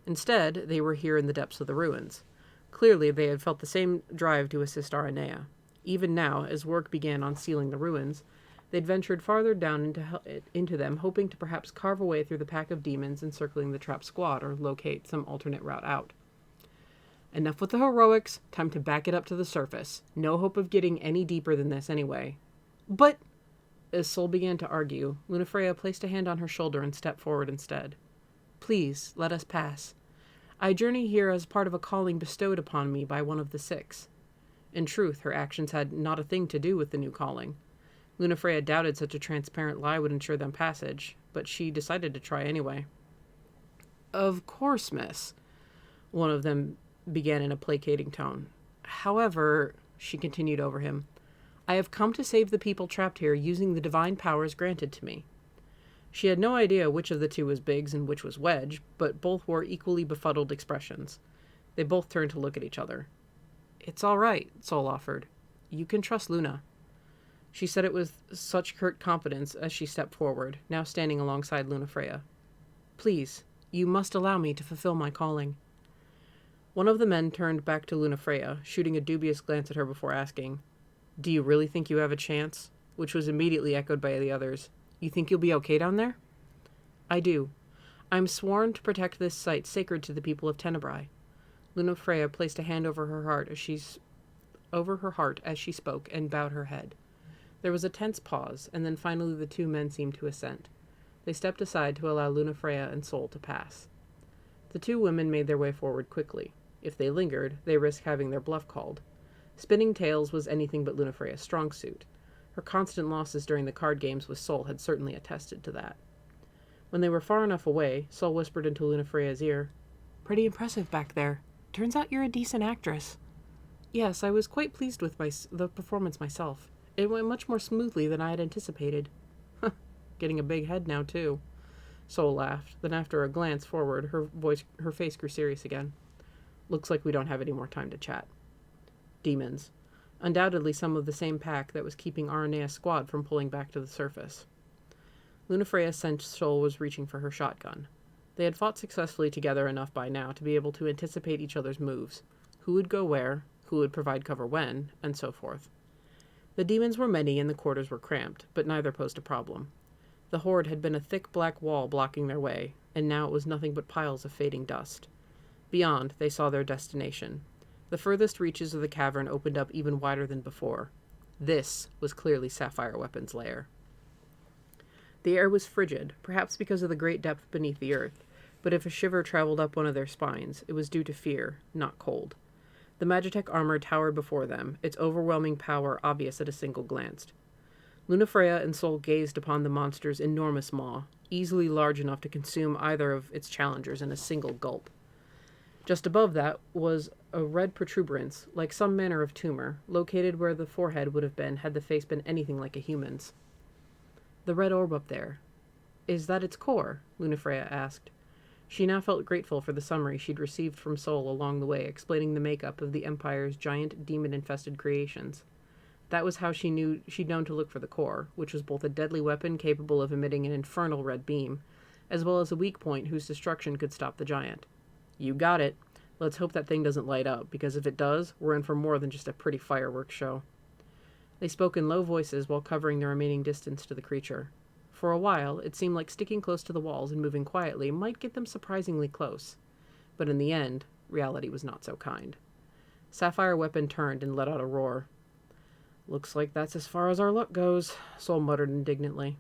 Instead, they were here in the depths of the ruins. Clearly, they had felt the same drive to assist Aranea. Even now, as work began on sealing the ruins, they'd ventured farther down into them, hoping to perhaps carve a way through the pack of demons encircling the trapped squad or locate some alternate route out. Enough with the heroics, time to back it up to the surface. No hope of getting any deeper than this anyway. But, as Seoul began to argue, Lunafreya placed a hand on her shoulder and stepped forward instead. "Please, let us pass. I journey here as part of a calling bestowed upon me by one of the six." In truth, her actions had not a thing to do with the new calling. Lunafreya doubted such a transparent lie would ensure them passage, but she decided to try anyway. "Of course, miss," one of them began in a placating tone. "However," she continued over him, "I have come to save the people trapped here using the divine powers granted to me." She had no idea which of the two was Biggs and which was Wedge, but both wore equally befuddled expressions. They both turned to look at each other. "It's all right," Seoul offered. "You can trust Luna." She said it with such curt confidence as she stepped forward, now standing alongside Lunafreya. "Please, you must allow me to fulfill my calling." One of the men turned back to Lunafreya, shooting a dubious glance at her before asking, "Do you really think you have a chance?" Which was immediately echoed by the others. "You think you'll be okay down there?" "I do. I'm sworn to protect this site sacred to the people of Tenebrae." Lunafreya placed a hand over her heart as she spoke and bowed her head. There was a tense pause, and then finally the two men seemed to assent. They stepped aside to allow Lunafreya and Seoul to pass. The two women made their way forward quickly. If they lingered, they risked having their bluff called. Spinning tales was anything but Lunafreya's strong suit. Her constant losses during the card games with Seoul had certainly attested to that. When they were far enough away, Seoul whispered into Lunafreya's ear, "Pretty impressive back there. Turns out you're a decent actress." "Yes, I was quite pleased with the performance myself. It went much more smoothly than I had anticipated." "Getting a big head now, too." Seoul laughed. Then after a glance forward, her face grew serious again. "Looks like we don't have any more time to chat." Demons. Undoubtedly some of the same pack that was keeping Aranea's squad from pulling back to the surface. Lunafreya sensed Seoul was reaching for her shotgun. They had fought successfully together enough by now to be able to anticipate each other's moves. Who would go where, who would provide cover when, and so forth. The demons were many and the quarters were cramped, but neither posed a problem. The horde had been a thick black wall blocking their way, and now it was nothing but piles of fading dust. Beyond, they saw their destination. The furthest reaches of the cavern opened up even wider than before. This was clearly Sapphire Weapon's lair. The air was frigid, perhaps because of the great depth beneath the earth, but if a shiver traveled up one of their spines, it was due to fear, not cold. The Magitech armor towered before them, its overwhelming power obvious at a single glance. Lunafreya and Seoul gazed upon the monster's enormous maw, easily large enough to consume either of its challengers in a single gulp. Just above that was a red protuberance, like some manner of tumor, located where the forehead would have been had the face been anything like a human's. "The red orb up there. Is that its core?" Lunafreya asked. She now felt grateful for the summary she'd received from Seoul along the way, explaining the makeup of the Empire's giant demon-infested creations. That was how she'd known to look for the core, which was both a deadly weapon capable of emitting an infernal red beam, as well as a weak point whose destruction could stop the giant. "You got it. Let's hope that thing doesn't light up, because if it does, we're in for more than just a pretty fireworks show." They spoke in low voices while covering the remaining distance to the creature. For a while, it seemed like sticking close to the walls and moving quietly might get them surprisingly close. But in the end, reality was not so kind. Sapphire Weapon turned and let out a roar. Looks like that's as far as our luck goes, Soul muttered indignantly.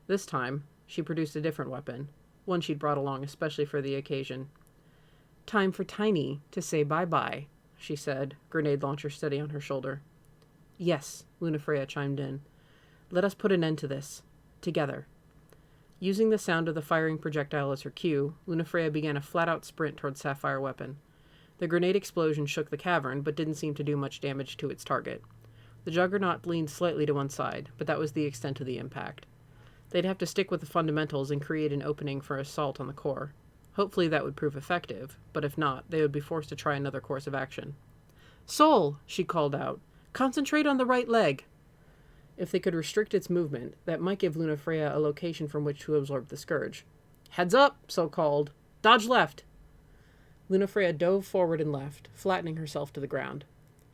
This time, she produced a different weapon, one she'd brought along especially for the occasion. Time for Tiny to say bye-bye, she said, grenade launcher steady on her shoulder. Yes, Lunafreya chimed in. Let us put an end to this. Together. Using the sound of the firing projectile as her cue, Lunafreya began a flat-out sprint towards Sapphire Weapon. The grenade explosion shook the cavern, but didn't seem to do much damage to its target. The Juggernaut leaned slightly to one side, but that was the extent of the impact. They'd have to stick with the fundamentals and create an opening for assault on the core. Hopefully that would prove effective, but if not, they would be forced to try another course of action. Soul, she called out. Concentrate on the right leg. If they could restrict its movement, that might give Lunafreya a location from which to absorb the scourge. Heads up, Soul called. Dodge left. Lunafreya dove forward and left, flattening herself to the ground.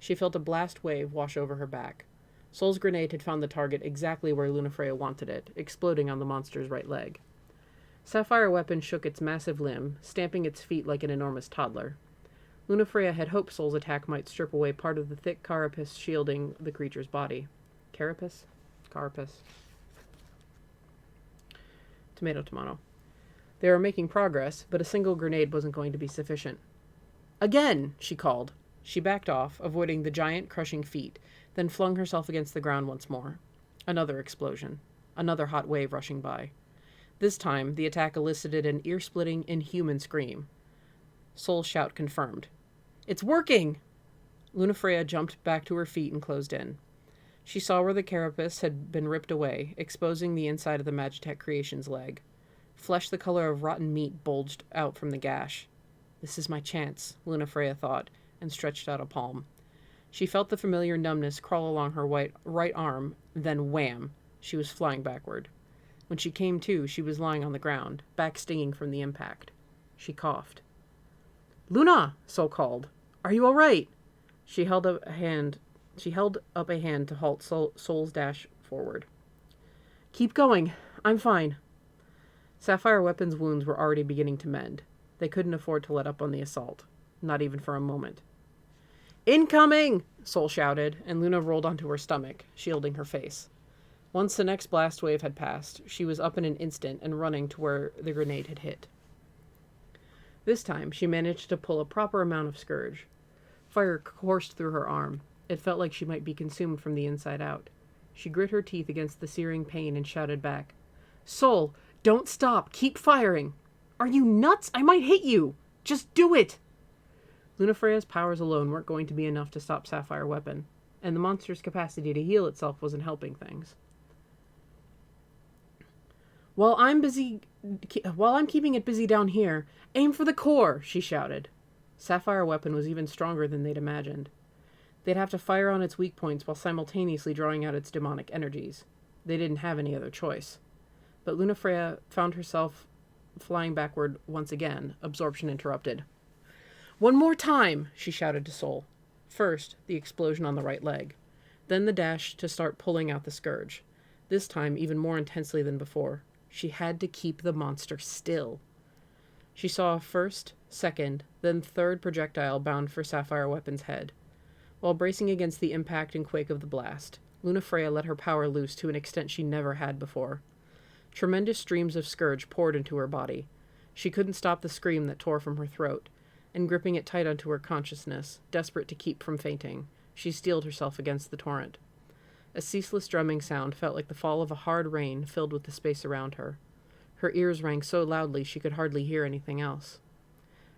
She felt a blast wave wash over her back. Soul's grenade had found the target exactly where Lunafreya wanted it, exploding on the monster's right leg. Sapphire Weapon shook its massive limb, stamping its feet like an enormous toddler. Lunafreya had hoped Soul's attack might strip away part of the thick carapace shielding the creature's body. Carapace? Carapace. Tomato, tomato. They were making progress, but a single grenade wasn't going to be sufficient. Again, she called. She backed off, avoiding the giant, crushing feet, then flung herself against the ground once more. Another explosion. Another hot wave rushing by. This time, the attack elicited an ear-splitting, inhuman scream. Soul's shout confirmed. It's working! Lunafreya jumped back to her feet and closed in. She saw where the carapace had been ripped away, exposing the inside of the Magitech creation's leg. Flesh the color of rotten meat bulged out from the gash. This is my chance, Lunafreya thought, and stretched out a palm. She felt the familiar numbness crawl along her right arm, then wham! She was flying backward. When she came to, she was lying on the ground, back stinging from the impact. She coughed. Luna! Soul called. Are you all right? She held up a hand to halt Soul's dash forward. Keep going. I'm fine. Sapphire Weapon's wounds were already beginning to mend. They couldn't afford to let up on the assault. Not even for a moment. Incoming! Soul shouted, and Luna rolled onto her stomach, shielding her face. Once the next blast wave had passed, she was up in an instant and running to where the grenade had hit. This time, she managed to pull a proper amount of scourge. Fire coursed through her arm. It felt like she might be consumed from the inside out. She grit her teeth against the searing pain and shouted back, Soul, don't stop! Keep firing! Are you nuts? I might hit you! Just do it! Lunafreya's powers alone weren't going to be enough to stop Sapphire Weapon, and the monster's capacity to heal itself wasn't helping things. While I'm keeping it busy down here, aim for the core, she shouted. Sapphire Weapon was even stronger than they'd imagined. They'd have to fire on its weak points while simultaneously drawing out its demonic energies. They didn't have any other choice. But Lunafreya found herself flying backward once again, absorption interrupted. One more time, she shouted to Soul. First, the explosion on the right leg. Then the dash to start pulling out the scourge. This time even more intensely than before. She had to keep the monster still. She saw a first, second, then third projectile bound for Sapphire Weapon's head. While bracing against the impact and quake of the blast, Lunafreya let her power loose to an extent she never had before. Tremendous streams of scourge poured into her body. She couldn't stop the scream that tore from her throat, and gripping it tight onto her consciousness, desperate to keep from fainting, she steeled herself against the torrent. A ceaseless drumming sound felt like the fall of a hard rain filled with the space around her. Her ears rang so loudly she could hardly hear anything else.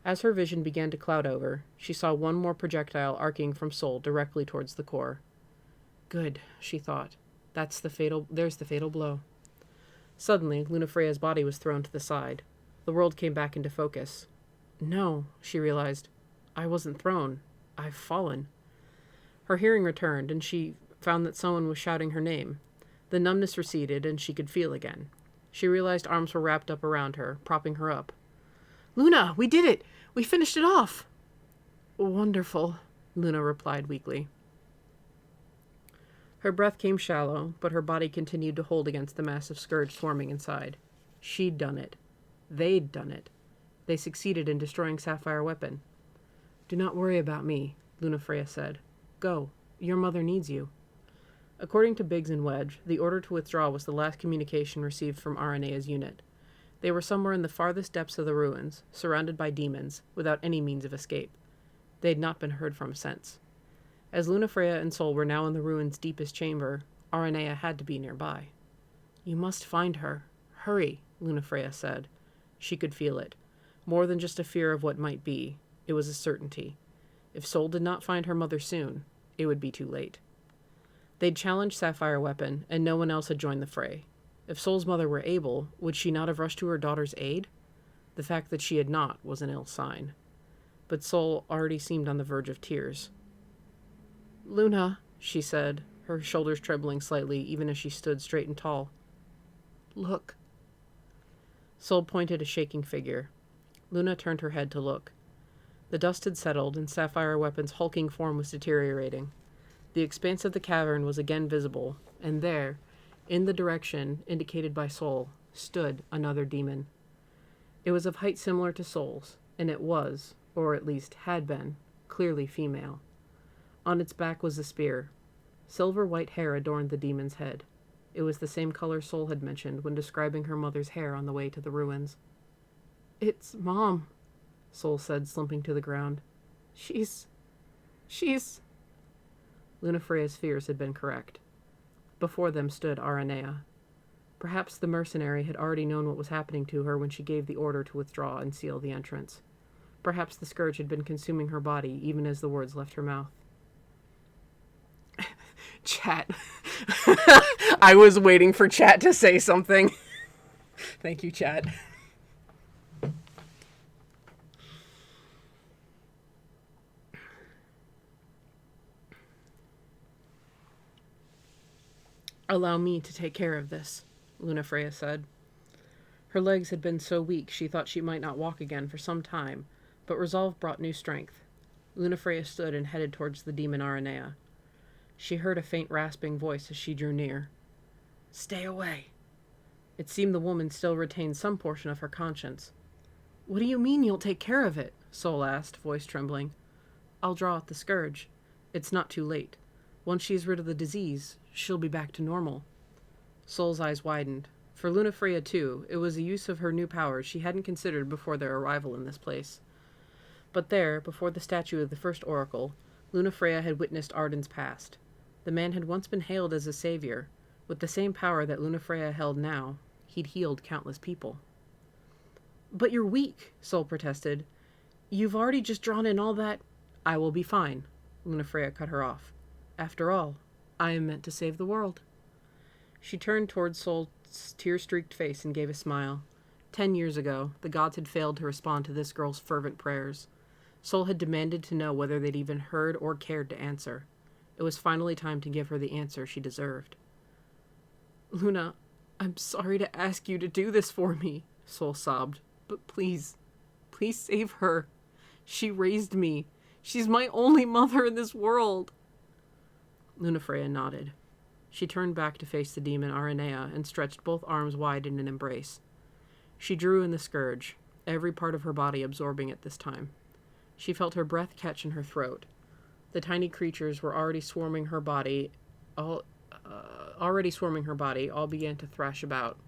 As her vision began to cloud over, she saw one more projectile arcing from Soul directly towards the core. Good, she thought. There's the fatal blow. Suddenly, Lunafreya's body was thrown to the side. The world came back into focus. No, she realized. I wasn't thrown. I've fallen. Her hearing returned, and she found that someone was shouting her name. The numbness receded, and she could feel again. She realized arms were wrapped up around her, propping her up. Luna, we did it! We finished it off! Wonderful, Luna replied weakly. Her breath came shallow, but her body continued to hold against the massive scourge swarming inside. She'd done it. They'd done it. They succeeded in destroying Sapphire Weapon. Do not worry about me, Lunafreya said. Go. Your mother needs you. According to Biggs and Wedge, the order to withdraw was the last communication received from Aranea's unit. They were somewhere in the farthest depths of the ruins, surrounded by demons, without any means of escape. They had not been heard from since. As Lunafreya and Seoul were now in the ruins' deepest chamber, Aranea had to be nearby. "You must find her. Hurry," Lunafreya said. She could feel it. More than just a fear of what might be, it was a certainty. If Seoul did not find her mother soon, it would be too late. They'd challenged Sapphire Weapon, and no one else had joined the fray. If Seoul's mother were able, would she not have rushed to her daughter's aid? The fact that she had not was an ill sign. But Seoul already seemed on the verge of tears. "Luna," she said, her shoulders trembling slightly even as she stood straight and tall. "Look." Seoul pointed a shaking figure. Luna turned her head to look. The dust had settled, and Sapphire Weapon's hulking form was deteriorating. The expanse of the cavern was again visible, and there, in the direction indicated by Seoul, stood another demon. It was of height similar to Seoul's, and it was, or at least had been, clearly female. On its back was a spear. Silver-white hair adorned the demon's head. It was the same color Seoul had mentioned when describing her mother's hair on the way to the ruins. "It's Mom," Seoul said, slumping to the ground. She's... Lunafreya's fears had been correct. Before them stood Aranea. Perhaps the mercenary had already known what was happening to her when she gave the order to withdraw and seal the entrance. Perhaps the scourge had been consuming her body even as the words left her mouth. Chat. I was waiting for chat to say something. Thank you, chat. "Allow me to take care of this," Lunafreya said. Her legs had been so weak she thought she might not walk again for some time, but resolve brought new strength. Lunafreya stood and headed towards the demon Aranea. She heard a faint rasping voice as she drew near. "Stay away." It seemed the woman still retained some portion of her conscience. "What do you mean you'll take care of it?" Seoul asked, voice trembling. "I'll draw out the scourge. It's not too late. Once she's rid of the disease, she'll be back to normal." Seoul's eyes widened. For Lunafreya, too, it was a use of her new powers she hadn't considered before their arrival in this place. But there, before the statue of the first oracle, Lunafreya had witnessed Arden's past. The man had once been hailed as a savior. With the same power that Lunafreya held now, he'd healed countless people. "But you're weak," Seoul protested. "You've already just drawn in all that—" "I will be fine," Lunafreya cut her off. "After all, I am meant to save the world." She turned towards Seoul's tear-streaked face and gave a smile. 10 years ago, the gods had failed to respond to this girl's fervent prayers. Seoul had demanded to know whether they'd even heard or cared to answer. It was finally time to give her the answer she deserved. "Luna, I'm sorry to ask you to do this for me," Seoul sobbed. "But please, please save her. She raised me. She's my only mother in this world." Lunafreya nodded. She turned back to face the demon Aranea and stretched both arms wide in an embrace. She drew in the scourge, every part of her body absorbing it this time. She felt her breath catch in her throat. The tiny creatures were already swarming her body. All began to thrash about.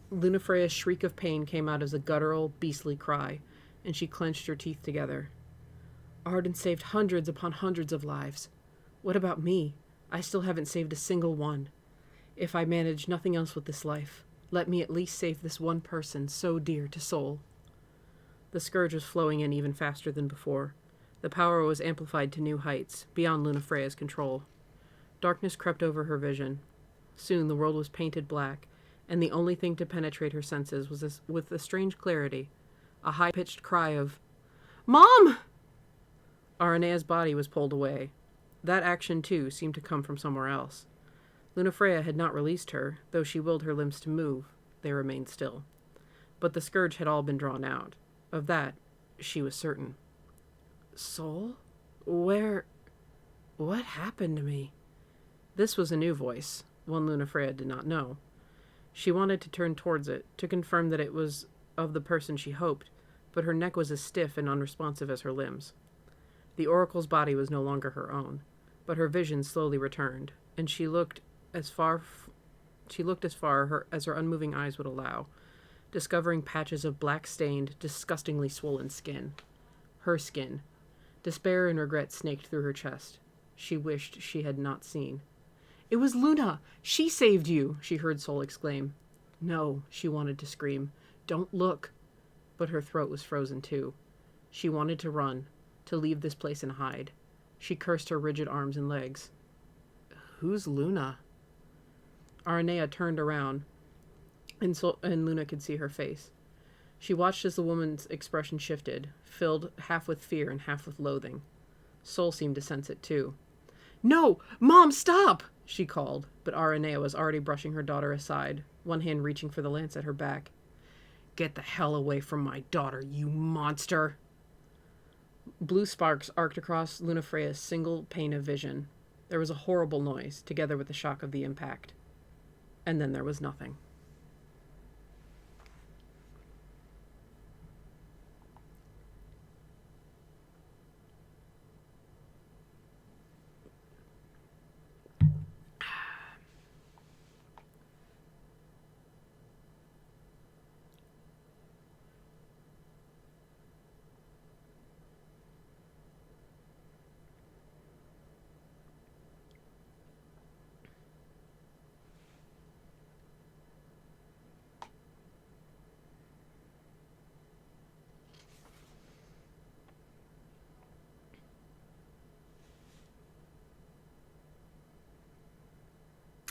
Lunafreya's shriek of pain came out as a guttural, beastly cry, and she clenched her teeth together. "Arden saved hundreds upon hundreds of lives. What about me? I still haven't saved a single one. If I manage nothing else with this life, let me at least save this one person so dear to Seoul." The scourge was flowing in even faster than before. The power was amplified to new heights, beyond Lunafreya's control. Darkness crept over her vision. Soon the world was painted black, and the only thing to penetrate her senses was, with a strange clarity, a high-pitched cry of, "Mom!" Aranea's body was pulled away. That action, too, seemed to come from somewhere else. Lunafreya had not released her, though she willed her limbs to move. They remained still. But the scourge had all been drawn out. Of that, she was certain. "Seoul? What happened to me?" This was a new voice, one Lunafreya did not know. She wanted to turn towards it, to confirm that it was of the person she hoped, but her neck was as stiff and unresponsive as her limbs. The oracle's body was no longer her own. but her vision slowly returned, and she looked as far as her unmoving eyes would allow, discovering patches of black-stained, disgustingly swollen skin. Her skin. Despair and regret snaked through her chest. She wished she had not seen. "It was Luna! She saved you!" she heard Seoul exclaim. "No," she wanted to scream. "Don't look!" But her throat was frozen too. She wanted to run, to leave this place and hide. She cursed her rigid arms and legs. "Who's Luna?" Aranea turned around, and Luna could see her face. She watched as the woman's expression shifted, filled half with fear and half with loathing. Seoul seemed to sense it too. "No! Mom, stop!" she called, but Aranea was already brushing her daughter aside, one hand reaching for the lance at her back. "Get the hell away from my daughter, you monster!" Blue sparks arced across Luna Freya's single pane of vision. There was a horrible noise, together with the shock of the impact. And then there was nothing.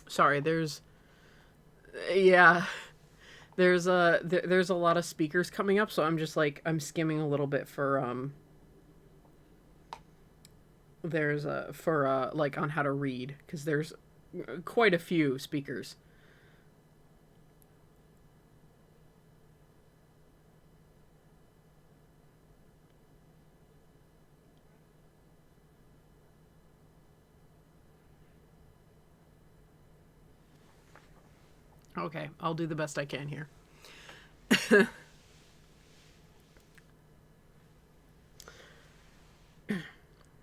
Sorry, there's a lot of speakers coming up, so I'm just like I'm skimming a little bit for like on how to read, because there's quite a few speakers. Okay, I'll do the best I can here.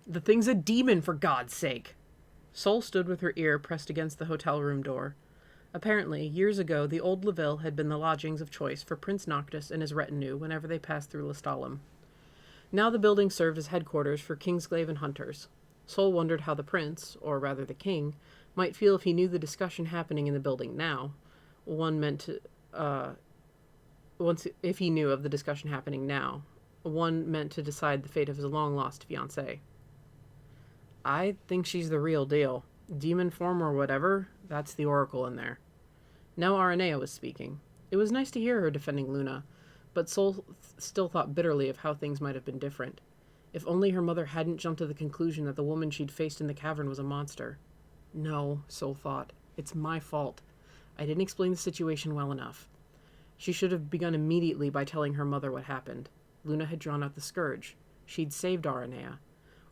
"The thing's a demon, for God's sake!" Seoul stood with her ear pressed against the hotel room door. Apparently, years ago, the old Laville had been the lodgings of choice for Prince Noctis and his retinue whenever they passed through Lestalem. Now the building served as headquarters for Kingsglaive and hunters. Seoul wondered how the prince, or rather the king, might feel if he knew the discussion happening in the building now. If he knew of the discussion happening now, one meant to decide the fate of his long-lost fiancée. "I think she's the real deal. Demon form or whatever, that's the oracle in there." Now Aranea was speaking. It was nice to hear her defending Luna, but Seoul still thought bitterly of how things might have been different. If only her mother hadn't jumped to the conclusion that the woman she'd faced in the cavern was a monster. No, Seoul thought. It's my fault. I didn't explain the situation well enough. She should have begun immediately by telling her mother what happened. Luna had drawn out the scourge. She'd saved Aranea.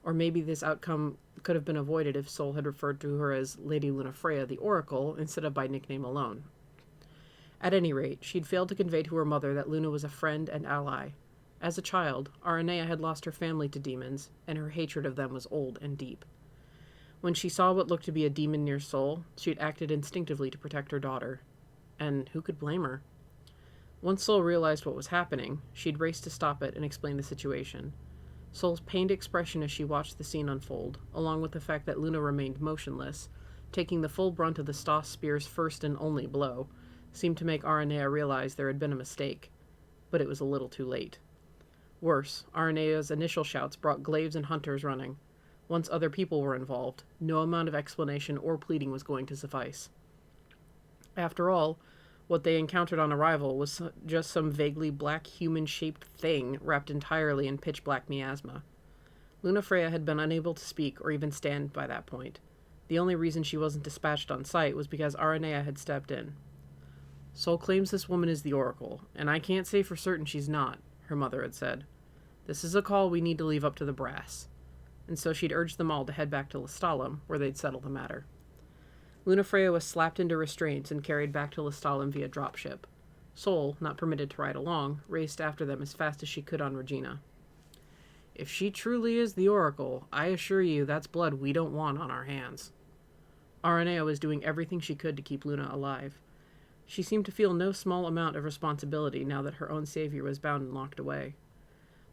Or maybe this outcome could have been avoided if Seoul had referred to her as Lady Luna Freya the Oracle instead of by nickname alone. At any rate, she'd failed to convey to her mother that Luna was a friend and ally. As a child, Aranea had lost her family to demons, and her hatred of them was old and deep. When she saw what looked to be a demon near Seoul, she'd acted instinctively to protect her daughter. And who could blame her? Once Seoul realized what was happening, she'd race to stop it and explain the situation. Seoul's pained expression as she watched the scene unfold, along with the fact that Luna remained motionless, taking the full brunt of the Stoss spear's first and only blow, seemed to make Aranea realize there had been a mistake. But it was a little too late. Worse, Aranea's initial shouts brought glaives and hunters running. Once other people were involved, no amount of explanation or pleading was going to suffice. After all, what they encountered on arrival was just some vaguely black human-shaped thing wrapped entirely in pitch-black miasma. Luna Freya had been unable to speak or even stand by that point. The only reason she wasn't dispatched on sight was because Aranea had stepped in. "Seoul claims this woman is the Oracle, and I can't say for certain she's not," her mother had said. "This is a call we need to leave up to the brass." And so she'd urged them all to head back to Lestalem, where they'd settle the matter. Luna Freya was slapped into restraints and carried back to Lestalem via dropship. Seoul, not permitted to ride along, raced after them as fast as she could on Regina. If she truly is the Oracle, I assure you that's blood we don't want on our hands. Aranea was doing everything she could to keep Luna alive. She seemed to feel no small amount of responsibility now that her own savior was bound and locked away.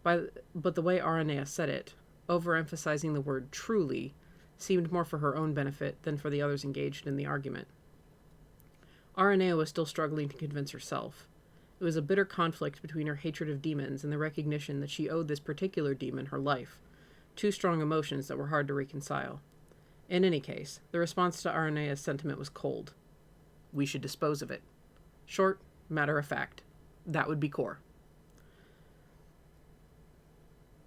But the way Aranea said it, overemphasizing the word truly, seemed more for her own benefit than for the others engaged in the argument. Aranea was still struggling to convince herself. It was a bitter conflict between her hatred of demons and the recognition that she owed this particular demon her life, two strong emotions that were hard to reconcile. In any case, the response to Aranea's sentiment was cold. We should dispose of it. Short, matter of fact. That would be core.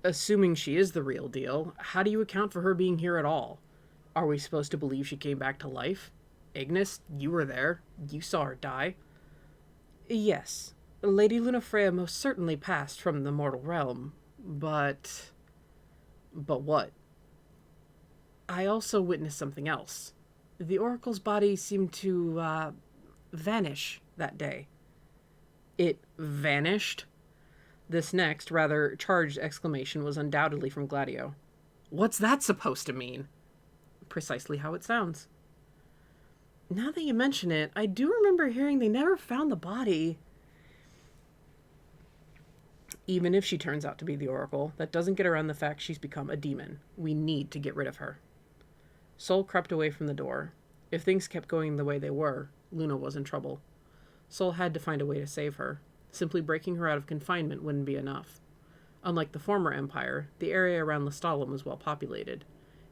Assuming she is the real deal, how do you account for her being here at all? Are we supposed to believe she came back to life? Ignis, you were there. You saw her die. Yes, Lady Lunafreya most certainly passed from the mortal realm, but... But what? I also witnessed something else. The Oracle's body seemed to, vanish that day. It vanished? This next, rather charged exclamation was undoubtedly from Gladio. What's that supposed to mean? Precisely how it sounds. Now that you mention it, I do remember hearing they never found the body. Even if she turns out to be the Oracle, that doesn't get around the fact she's become a demon. We need to get rid of her. Seoul crept away from the door. If things kept going the way they were, Luna was in trouble. Seoul had to find a way to save her. Simply breaking her out of confinement wouldn't be enough. Unlike the former empire, the area around Lestalem was well populated.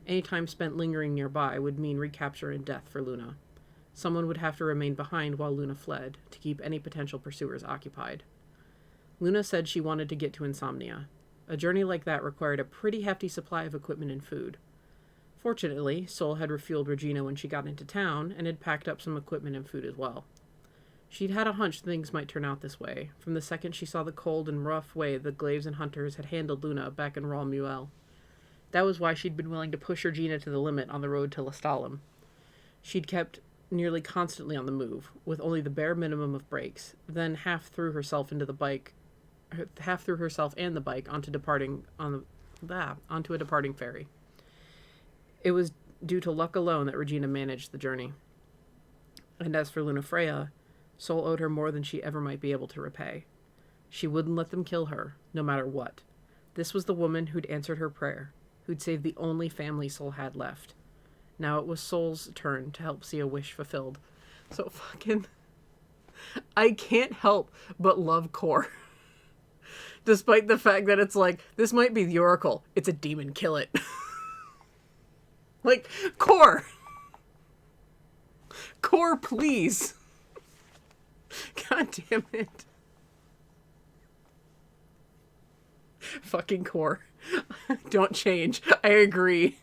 Any time spent lingering nearby would mean recapture and death for Luna. Someone would have to remain behind while Luna fled, to keep any potential pursuers occupied. Luna said she wanted to get to Insomnia. A journey like that required a pretty hefty supply of equipment and food. Fortunately, Seoul had refueled Regina when she got into town, and had packed up some equipment and food as well. She'd had a hunch things might turn out this way, from the second she saw the cold and rough way the Glaives and Hunters had handled Luna back in Raw Muel. That was why she'd been willing to push Regina to the limit on the road to Lestalem. She'd kept nearly constantly on the move, with only the bare minimum of breaks, then half threw herself and the bike onto a departing ferry. It was due to luck alone that Regina managed the journey. And as for Lunafreya, Seoul owed her more than she ever might be able to repay. She wouldn't let them kill her, no matter what. This was the woman who'd answered her prayer, who'd saved the only family Seoul had left. Now it was Seoul's turn to help see a wish fulfilled. So fucking... I can't help but love Core. Despite the fact that it's like, this might be the Oracle. It's a demon, kill it. Like, Core! Core, please! God damn it. Fucking Core. Don't change. I agree.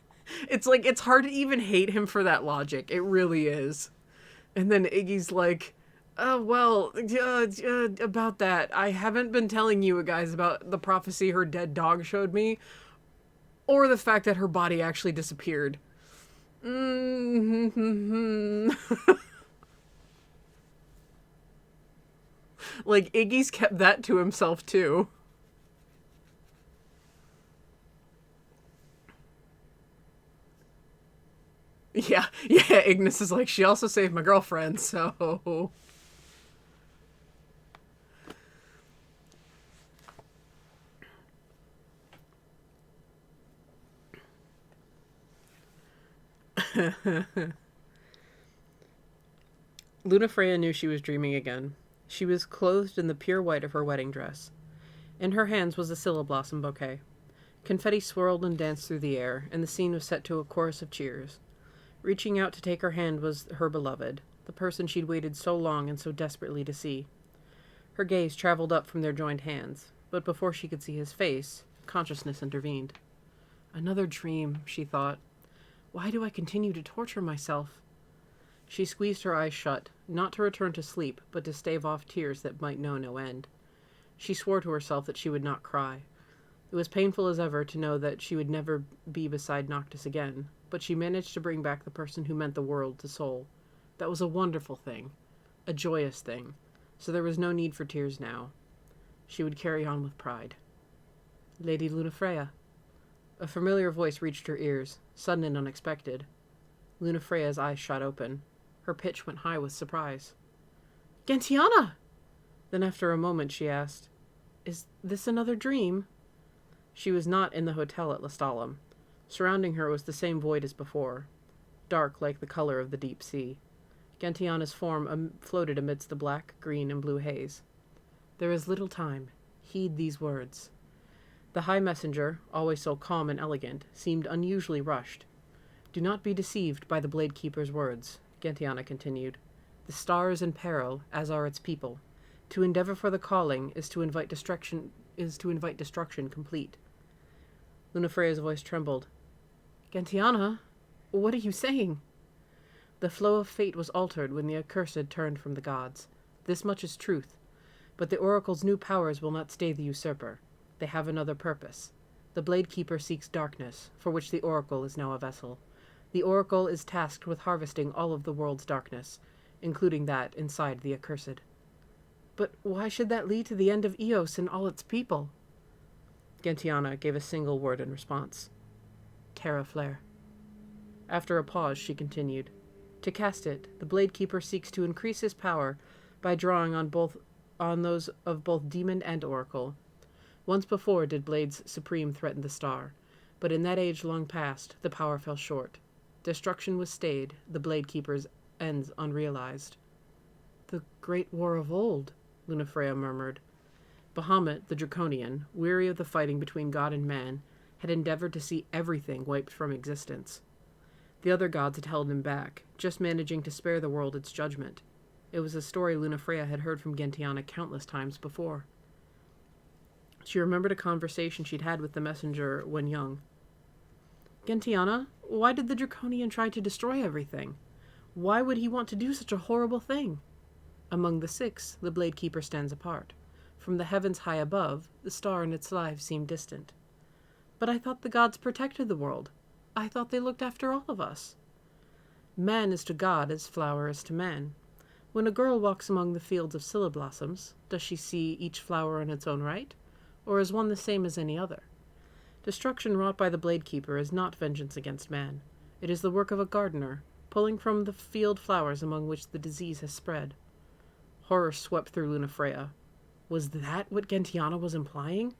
It's like, it's hard to even hate him for that logic. It really is. And then Iggy's like, about that. I haven't been telling you guys about the prophecy her dead dog showed me, or the fact that her body actually disappeared. Mm-hmm. Like, Iggy's kept that to himself, too. Yeah, Ignis is like, she also saved my girlfriend, so... Lunafreya knew she was dreaming again. She was clothed in the pure white of her wedding dress. In her hands was a scilla blossom bouquet. Confetti swirled and danced through the air, and the scene was set to a chorus of cheers. Reaching out to take her hand was her beloved, the person she'd waited so long and so desperately to see. Her gaze traveled up from their joined hands, but before she could see his face, consciousness intervened. Another dream, she thought. Why do I continue to torture myself? She squeezed her eyes shut, not to return to sleep, but to stave off tears that might know no end. She swore to herself that she would not cry. It was painful as ever to know that she would never be beside Noctis again, but she managed to bring back the person who meant the world to Seoul. That was a wonderful thing, a joyous thing, so there was no need for tears now. She would carry on with pride. Lady Lunafreya, A familiar voice reached her ears, sudden and unexpected. Lunafreya's eyes shot open. Her pitch went high with surprise. "Gentiana!" Then after a moment she asked, "Is this another dream?" She was not in the hotel at Lestalem. Surrounding her was the same void as before, dark like the color of the deep sea. Gentiana's form floated amidst the black, green, and blue haze. "There is little time. Heed these words." The high messenger, always so calm and elegant, seemed unusually rushed. "Do not be deceived by the Blade Keeper's words," Gentiana continued. "The star is in peril, as are its people. To endeavor for the calling is to invite destruction complete." Lunafreya's voice trembled. "Gentiana, what are you saying?" "The flow of fate was altered when the accursed turned from the gods. This much is truth. But the oracle's new powers will not stay the usurper. They have another purpose. The Blade Keeper seeks darkness, for which the oracle is now a vessel. The oracle is tasked with harvesting all of the world's darkness, including that inside the accursed." "But why should that lead to the end of Eos and all its people?" Gentiana gave a single word in response. "Terra Flare." After a pause, she continued. "To cast it, the Blade Keeper seeks to increase his power by drawing on those of both demon and oracle. Once before did Blades Supreme threaten the star, but in that age long past, the power fell short. Destruction was stayed, the Blade Keeper's ends unrealized." "The great war of old," Lunafreya murmured. Bahamut, the Draconian, weary of the fighting between God and man, had endeavored to see everything wiped from existence. The other gods had held him back, just managing to spare the world its judgment. It was a story Lunafreya had heard from Gentiana countless times before. She remembered a conversation she'd had with the messenger when young. "Gentiana, why did the Draconian try to destroy everything? Why would he want to do such a horrible thing? Among the six, the Blade Keeper stands apart. From the heavens high above, the star and its lives seem distant." "But I thought the gods protected the world. I thought they looked after all of us." "Man is to God as flower is to man. When a girl walks among the fields of scilla blossoms, does she see each flower in its own right, or is one the same as any other? Destruction wrought by the Blade Keeper is not vengeance against man. It is the work of a gardener, pulling from the field flowers among which the disease has spread." Horror swept through Lunafreya. Was that what Gentiana was implying?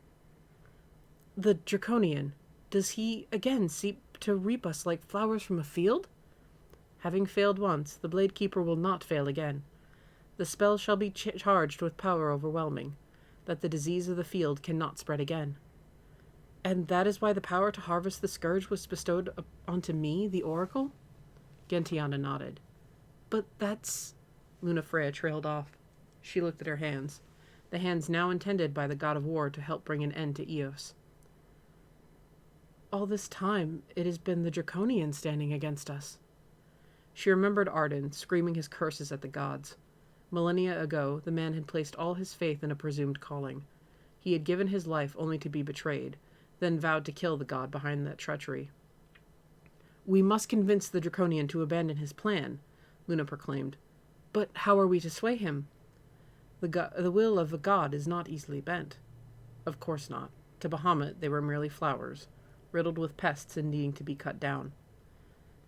"The Draconian, does he again seek to reap us like flowers from a field?" "Having failed once, the Blade Keeper will not fail again. The spell shall be charged with power overwhelming, that the disease of the field cannot spread again." "And that is why the power to harvest the scourge was bestowed onto me, the oracle?" Gentiana nodded. "But that's—" Lunafreya trailed off. She looked at her hands, the hands now intended by the god of war to help bring an end to Eos. "All this time, it has been the Draconian standing against us." She remembered Arden screaming his curses at the gods. Millennia ago, the man had placed all his faith in a presumed calling. He had given his life only to be betrayed, then vowed to kill the god behind that treachery. "We must convince the Draconian to abandon his plan," Luna proclaimed. "But how are we to sway him?" The will of a god is not easily bent." Of course not. To Bahamut, they were merely flowers, riddled with pests and needing to be cut down.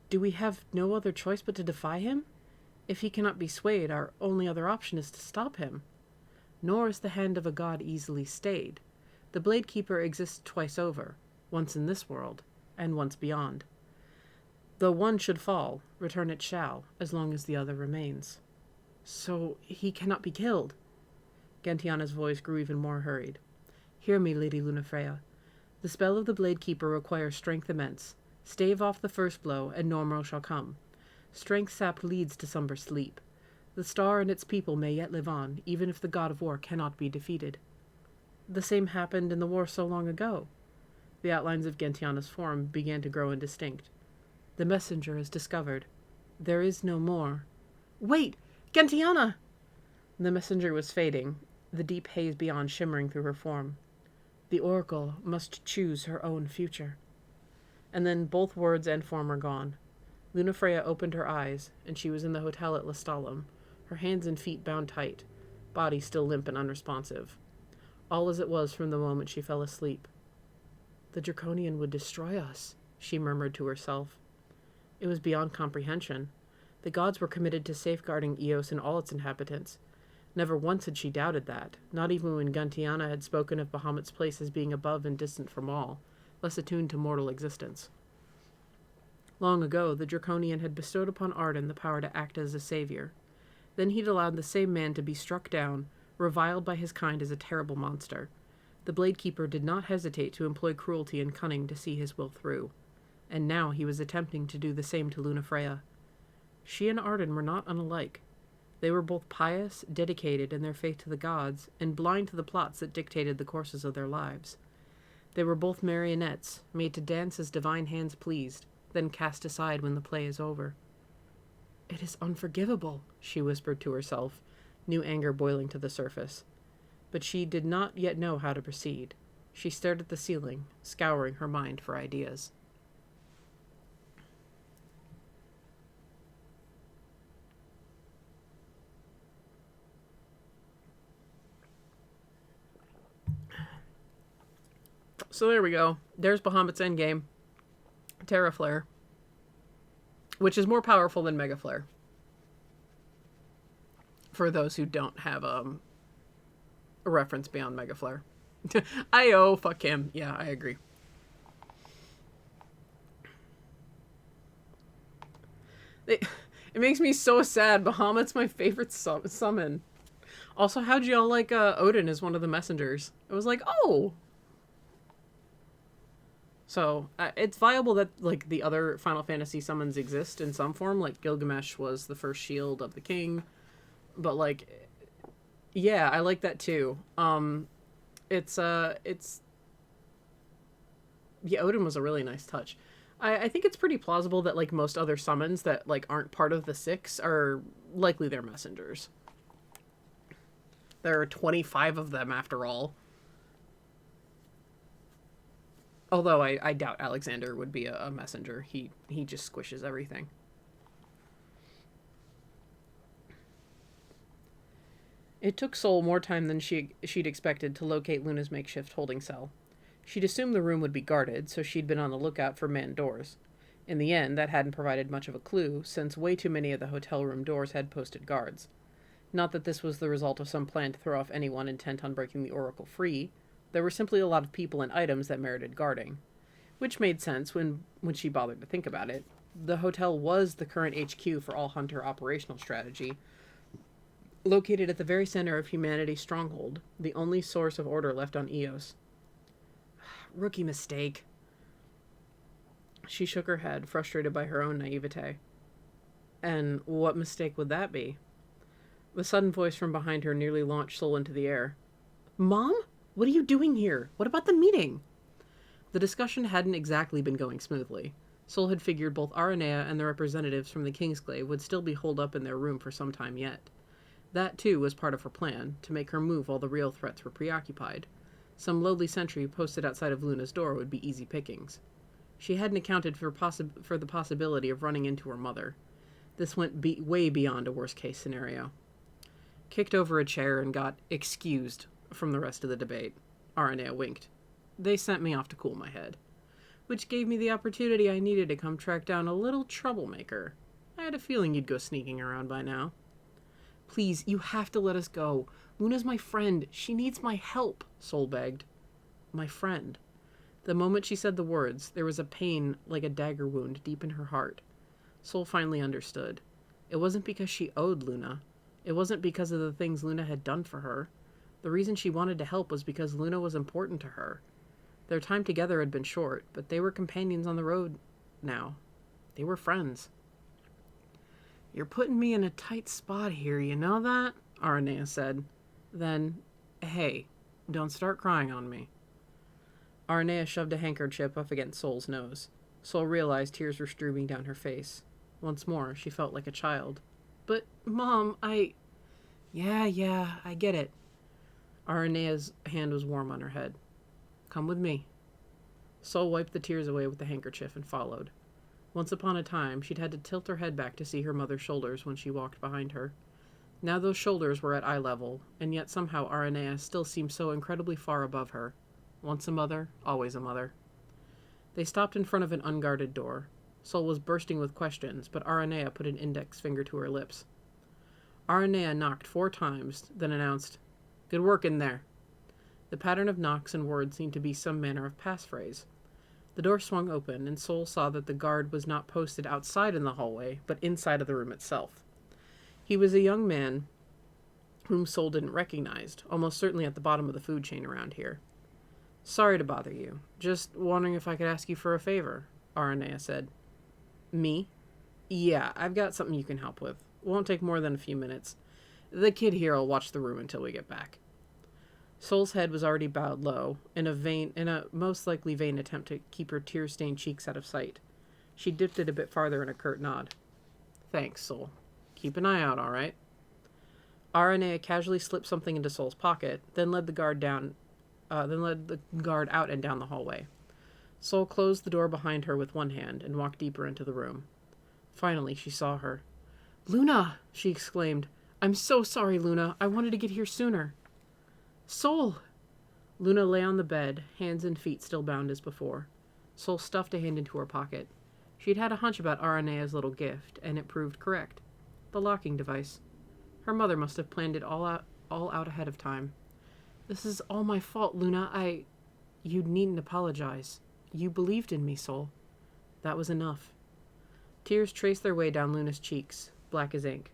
"Do we have no other choice but to defy him? If he cannot be swayed, our only other option is to stop him. Nor is the hand of a god easily stayed. The Blade Keeper exists twice over, once in this world, and once beyond. Though one should fall, return it shall, as long as the other remains." "So he cannot be killed?" Gentiana's voice grew even more hurried. "Hear me, Lady Lunafreya. The spell of the Blade Keeper requires strength immense. Stave off the first blow, and no more shall come. Strength sapped leads to somber sleep. The star and its people may yet live on, even if the god of war cannot be defeated." "The same happened in the war so long ago." The outlines of Gentiana's form began to grow indistinct. "The messenger is discovered. There is no more." "Wait! Gentiana!" The messenger was fading, the deep haze beyond shimmering through her form. "The oracle must choose her own future." And then both words and form were gone. Lunafreya opened her eyes, and she was in the hotel at Lestalem, her hands and feet bound tight, body still limp and unresponsive. All as it was from the moment she fell asleep. The Draconian would destroy us, she murmured to herself. It was beyond comprehension. The gods were committed to safeguarding Eos and all its inhabitants. Never once had she doubted that, not even when Guntiana had spoken of Bahamut's place as being above and distant from all, less attuned to mortal existence. Long ago, the Draconian had bestowed upon Arden the power to act as a savior. Then he'd allowed the same man to be struck down, reviled by his kind as a terrible monster. The Bladekeeper did not hesitate to employ cruelty and cunning to see his will through. And now he was attempting to do the same to Lunafreya. She and Arden were not unlike. They were both pious, dedicated in their faith to the gods, and blind to the plots that dictated the courses of their lives. They were both marionettes, made to dance as divine hands pleased, then cast aside when the play is over. It is unforgivable, she whispered to herself, new anger boiling to the surface. But she did not yet know how to proceed. She stared at the ceiling, scouring her mind for ideas. So there we go. There's Bahamut's endgame. Terra Flare. Which is more powerful than Mega Flare. For those who don't have a reference beyond Mega Flare. Fuck him. Yeah, I agree. It makes me so sad. Bahamut's my favorite summon. Also, how'd y'all like Odin as one of the messengers? It was like, oh! So, it's viable that, like, the other Final Fantasy summons exist in some form. Like, Gilgamesh was the first shield of the king. But, like, yeah, I like that too. Yeah, Odin was a really nice touch. I think it's pretty plausible that, like, most other summons that, like, aren't part of the 6 are likely their messengers. There are 25 of them, after all. Although I doubt Alexander would be a messenger. He just squishes everything. It took Seoul more time than she'd expected to locate Luna's makeshift holding cell. She'd assumed the room would be guarded, so she'd been on the lookout for manned doors. In the end, that hadn't provided much of a clue, since way too many of the hotel room doors had posted guards. Not that this was the result of some plan to throw off anyone intent on breaking the Oracle free. There were simply a lot of people and items that merited guarding. Which made sense when she bothered to think about it. The hotel was the current HQ for all Hunter operational strategy, located at the very center of humanity's stronghold, the only source of order left on Eos. Rookie mistake. She shook her head, frustrated by her own naivete. And what mistake would that be? The sudden voice from behind her nearly launched Seoul into the air. Mom? What are you doing here? What about the meeting? The discussion hadn't exactly been going smoothly. Seoul had figured both Aranea and the representatives from the Kingsglaive would still be holed up in their room for some time yet. That, too, was part of her plan, to make her move while the real threats were preoccupied. Some lowly sentry posted outside of Luna's door would be easy pickings. She hadn't accounted for the possibility of running into her mother. This went way beyond a worst-case scenario. Kicked over a chair and got excused from the rest of the debate. Aranea winked. They sent me off to cool my head. Which gave me the opportunity I needed to come track down a little troublemaker. I had a feeling you'd go sneaking around by now. Please, you have to let us go. Luna's my friend. She needs my help, Seoul begged. My friend. The moment she said the words, there was a pain like a dagger wound deep in her heart. Seoul finally understood. It wasn't because she owed Luna. It wasn't because of the things Luna had done for her. The reason she wanted to help was because Luna was important to her. Their time together had been short, but they were companions on the road now. They were friends. You're putting me in a tight spot here, you know that? Aranea said. Then, hey, don't start crying on me. Aranea shoved a handkerchief up against Seoul's nose. Seoul realized tears were streaming down her face. Once more, she felt like a child. But, Mom, Yeah, I get it. Aranea's hand was warm on her head. Come with me. Seoul wiped the tears away with the handkerchief and followed. Once upon a time, she'd had to tilt her head back to see her mother's shoulders when she walked behind her. Now those shoulders were at eye level, and yet somehow Aranea still seemed so incredibly far above her. Once a mother, always a mother. They stopped in front of an unguarded door. Seoul was bursting with questions, but Aranea put an index finger to her lips. Aranea knocked 4 times, then announced, "Good work in there." The pattern of knocks and words seemed to be some manner of passphrase. The door swung open, and Seoul saw that the guard was not posted outside in the hallway, but inside of the room itself. He was a young man whom Seoul didn't recognize, almost certainly at the bottom of the food chain around here. "Sorry to bother you. Just wondering if I could ask you for a favor," Aranea said. "Me?" "Yeah, I've got something you can help with. Won't take more than a few minutes. The kid here will watch the room until we get back." Seoul's head was already bowed low, in a most likely vain attempt to keep her tear-stained cheeks out of sight. She dipped it a bit farther in a curt nod. "Thanks, Seoul. Keep an eye out, all right?" Aranea casually slipped something into Seoul's pocket, then led the guard out and down the hallway. Seoul closed the door behind her with one hand and walked deeper into the room. Finally, she saw her. "Luna!" she exclaimed. "I'm so sorry, Luna. I wanted to get here sooner." "Seoul!" Luna lay on the bed, hands and feet still bound as before. Seoul stuffed a hand into her pocket. She'd had a hunch about Aranea's little gift, and it proved correct. The locking device. Her mother must have planned it all out ahead of time. "This is all my fault, Luna. You needn't apologize. You believed in me, Seoul." That was enough. Tears traced their way down Luna's cheeks, black as ink.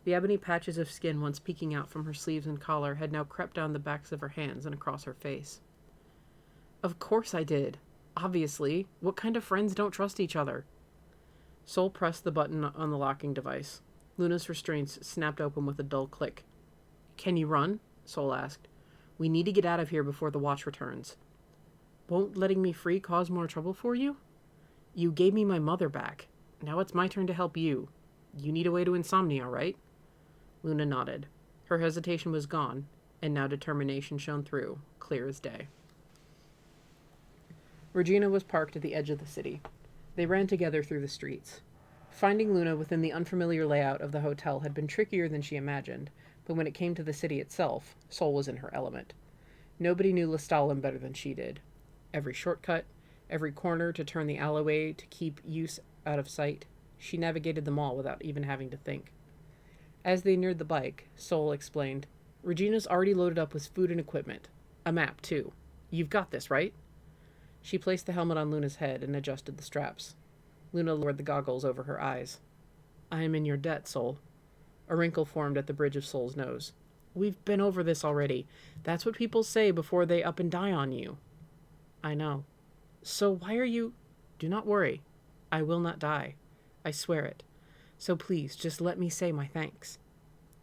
The ebony patches of skin once peeking out from her sleeves and collar had now crept down the backs of her hands and across her face. "Of course I did. Obviously. What kind of friends don't trust each other?" Seoul pressed the button on the locking device. Luna's restraints snapped open with a dull click. "Can you run?" Seoul asked. "We need to get out of here before the watch returns." "Won't letting me free cause more trouble for you?" "You gave me my mother back. Now it's my turn to help you. You need a way to insomnia, right?" Luna nodded. Her hesitation was gone, and now determination shone through, clear as day. Regina was parked at the edge of the city. They ran together through the streets. Finding Luna within the unfamiliar layout of the hotel had been trickier than she imagined, but when it came to the city itself, Seoul was in her element. Nobody knew Lestalem better than she did. Every shortcut, every corner to turn the alleyway to keep use out of sight, she navigated them all without even having to think. As they neared the bike, Seoul explained, "Regina's already loaded up with food and equipment. A map, too. You've got this, right?" She placed the helmet on Luna's head and adjusted the straps. Luna lowered the goggles over her eyes. "I am in your debt, Seoul." A wrinkle formed at the bridge of Seoul's nose. "We've been over this already. That's what people say before they up and die on you." "I know. So why are you—" "Do not worry. I will not die. I swear it. So please, just let me say my thanks."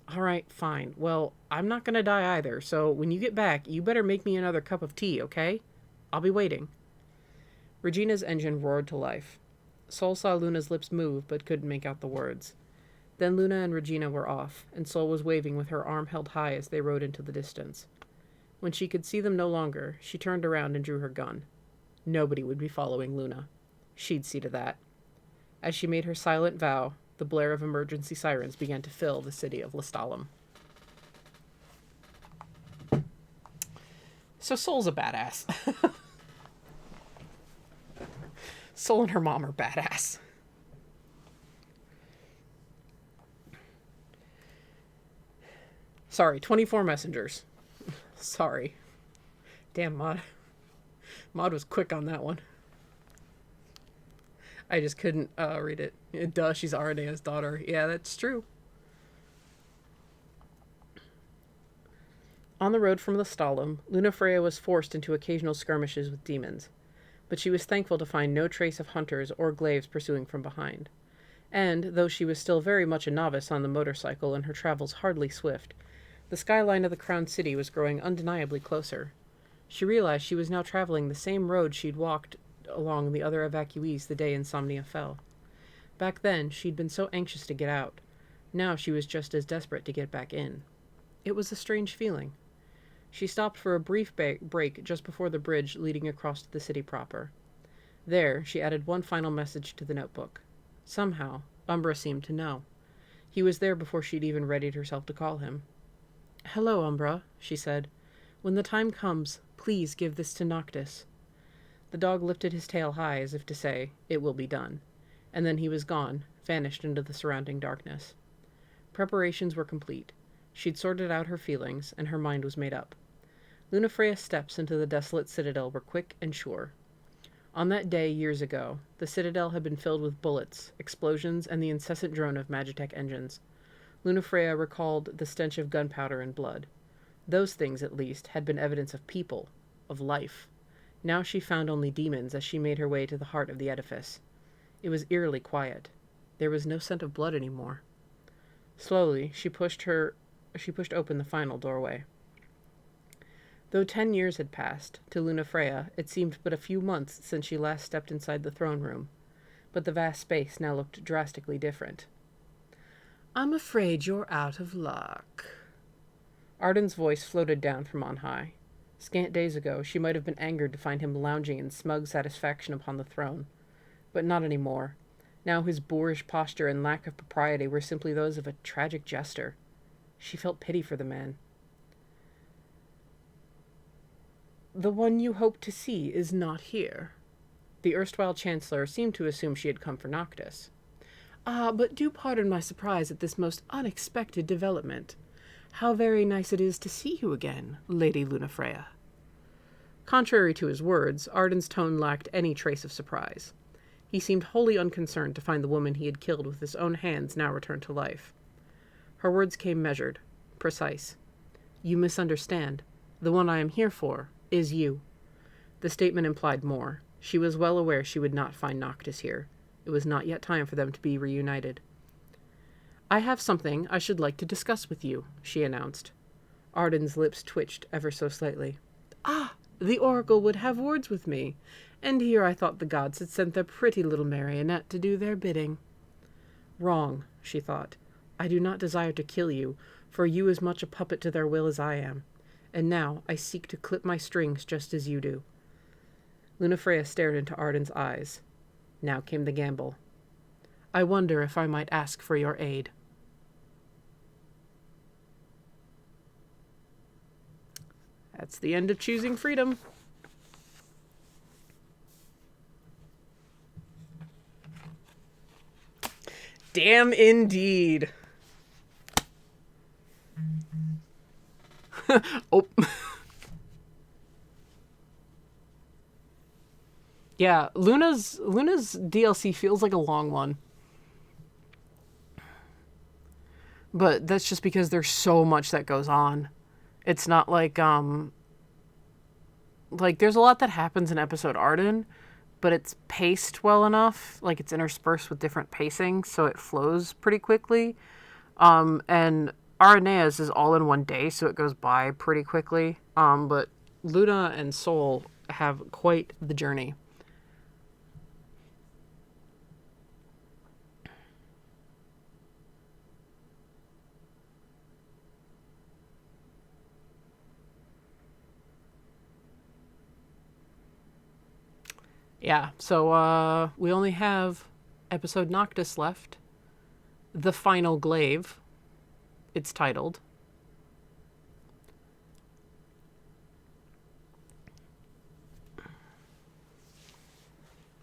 "All right, fine. Well, I'm not going to die either, so when you get back, you better make me another cup of tea, okay? I'll be waiting." Regina's engine roared to life. Seoul saw Luna's lips move, but couldn't make out the words. Then Luna and Regina were off, and Seoul was waving with her arm held high as they rode into the distance. When she could see them no longer, she turned around and drew her gun. Nobody would be following Luna. She'd see to that. As she made her silent vow, the blare of emergency sirens began to fill the city of Lestalem. So Seoul's a badass. Seoul and her mom are badass. Sorry, 24 messengers. Sorry. Damn, Maud. Maud was quick on that one. I just couldn't read it. Duh, she's Aranea's daughter. Yeah, that's true. On the road from Lestalem, Lunafreya was forced into occasional skirmishes with demons, but she was thankful to find no trace of hunters or glaives pursuing from behind. And, though she was still very much a novice on the motorcycle and her travels hardly swift, the skyline of the crowned city was growing undeniably closer. She realized she was now traveling the same road she'd walked along the other evacuees the day Insomnia fell. Back then, she'd been so anxious to get out. Now she was just as desperate to get back in. It was a strange feeling. She stopped for a brief break just before the bridge leading across to the city proper. There, she added one final message to the notebook. Somehow, Umbra seemed to know. He was there before she'd even readied herself to call him. "Hello, Umbra," she said. "When the time comes, please give this to Noctis." The dog lifted his tail high as if to say, "It will be done." And then he was gone, vanished into the surrounding darkness. Preparations were complete. She'd sorted out her feelings, and her mind was made up. Lunafreya's steps into the desolate citadel were quick and sure. On that day, years ago, the citadel had been filled with bullets, explosions, and the incessant drone of Magitech engines. Lunafreya recalled the stench of gunpowder and blood. Those things, at least, had been evidence of people, of life. Now she found only demons as she made her way to the heart of the edifice. It was eerily quiet. There was no scent of blood anymore. Slowly, she pushed open the final doorway. Though 10 years had passed, to Lunafreya it seemed but a few months since she last stepped inside the throne room. But the vast space now looked drastically different. "I'm afraid you're out of luck." Arden's voice floated down from on high. Scant days ago, she might have been angered to find him lounging in smug satisfaction upon the throne. But not any more. Now his boorish posture and lack of propriety were simply those of a tragic jester. She felt pity for the man. "The one you hoped to see is not here." The erstwhile chancellor seemed to assume she had come for Noctis. "Ah, but do pardon my surprise at this most unexpected development. How very nice it is to see you again, Lady Lunafreya." Contrary to his words, Arden's tone lacked any trace of surprise. He seemed wholly unconcerned to find the woman he had killed with his own hands now returned to life. Her words came measured, precise. "You misunderstand. The one I am here for is you." The statement implied more. She was well aware she would not find Noctis here. It was not yet time for them to be reunited. "I have something I should like to discuss with you," she announced. Arden's lips twitched ever so slightly. "Ah, the Oracle would have words with me, and here I thought the gods had sent their pretty little marionette to do their bidding." Wrong, she thought. "I do not desire to kill you, for you as much a puppet to their will as I am. And now I seek to clip my strings just as you do." Lunafreya stared into Arden's eyes. Now came the gamble. "I wonder if I might ask for your aid." That's the end of Choosing Freedom. Damn indeed. Oh. Yeah, Luna's DLC feels like a long one. But that's just because there's so much that goes on. It's not like there's a lot that happens in episode Arden, but it's paced well enough, like it's interspersed with different pacing, so it flows pretty quickly. And Aranea's is all in one day, so it goes by pretty quickly. But Luna and Seoul have quite the journey. Yeah, so we only have episode Noctis left. The Final Glaive, it's titled.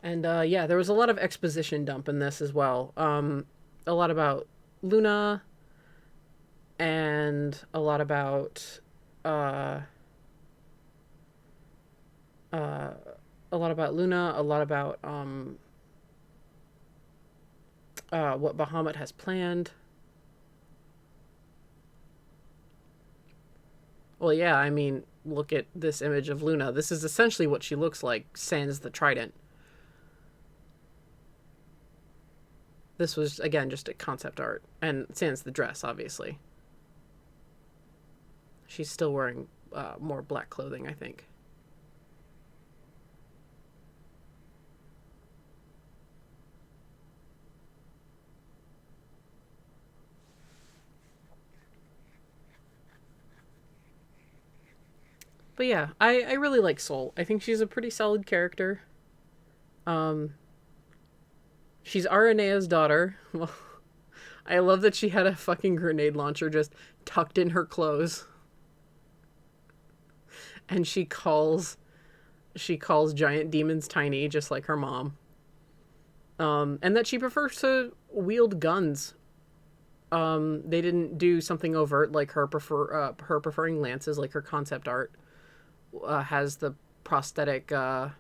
And yeah, there was a lot of exposition dump in this as well. A lot about Luna, and a lot about Luna, a lot about what Bahamut has planned. Well, yeah, I mean, look at this image of Luna. This is essentially what she looks like, sans the trident. This was, again, just a concept art. And sans the dress, obviously. She's still wearing more black clothing, I think. But yeah, I really like Seoul. I think she's a pretty solid character. She's Aranea's daughter. Well, I love that she had a fucking grenade launcher just tucked in her clothes. And she calls she calls giant demons tiny, just like her mom. And that she prefers to wield guns. They didn't do something overt like her preferring lances, like her concept art has the prosthetic lance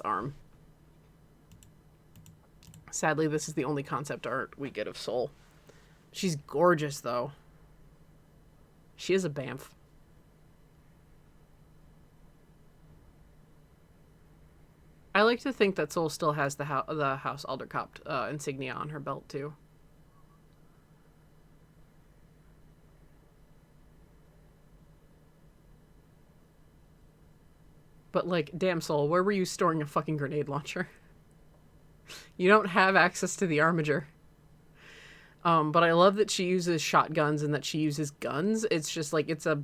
arm. Sadly, this is the only concept art we get of Seoul. She's gorgeous, though. She is a bamf. I like to think that Seoul still has the House Aldercopt insignia on her belt, too. But, like, damn, Seoul, where were you storing a fucking grenade launcher? You don't have access to the armature. But I love that she uses shotguns and that she uses guns. It's just like it's a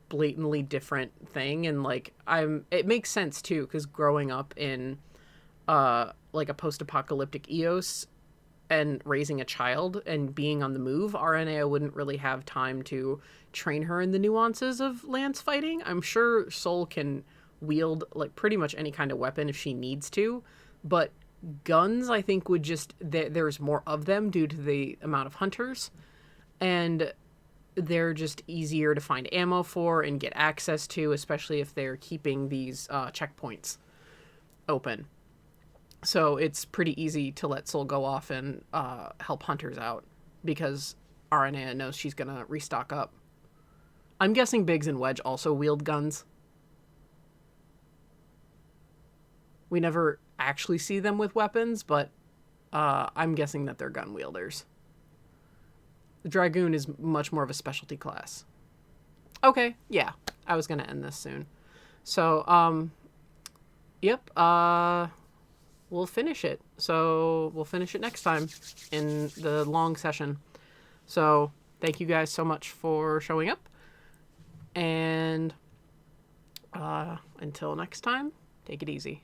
blatantly different thing, and like it makes sense too because growing up in like a post-apocalyptic Eos and raising a child and being on the move, Aranea wouldn't really have time to train her in the nuances of lance fighting. I'm sure Seoul can wield like pretty much any kind of weapon if she needs to, but guns I think would just there's more of them due to the amount of hunters, and they're just easier to find ammo for and get access to, especially if they're keeping these checkpoints open. So it's pretty easy to let Soul go off and help hunters out because Aranea knows she's gonna restock up. I'm guessing Biggs and Wedge also wield guns. We never actually see them with weapons, but I'm guessing that they're gun wielders. The Dragoon is much more of a specialty class. Okay, yeah, I was going to end this soon. So, yep, we'll finish it. So we'll finish it next time in the long session. So thank you guys so much for showing up. And until next time, take it easy.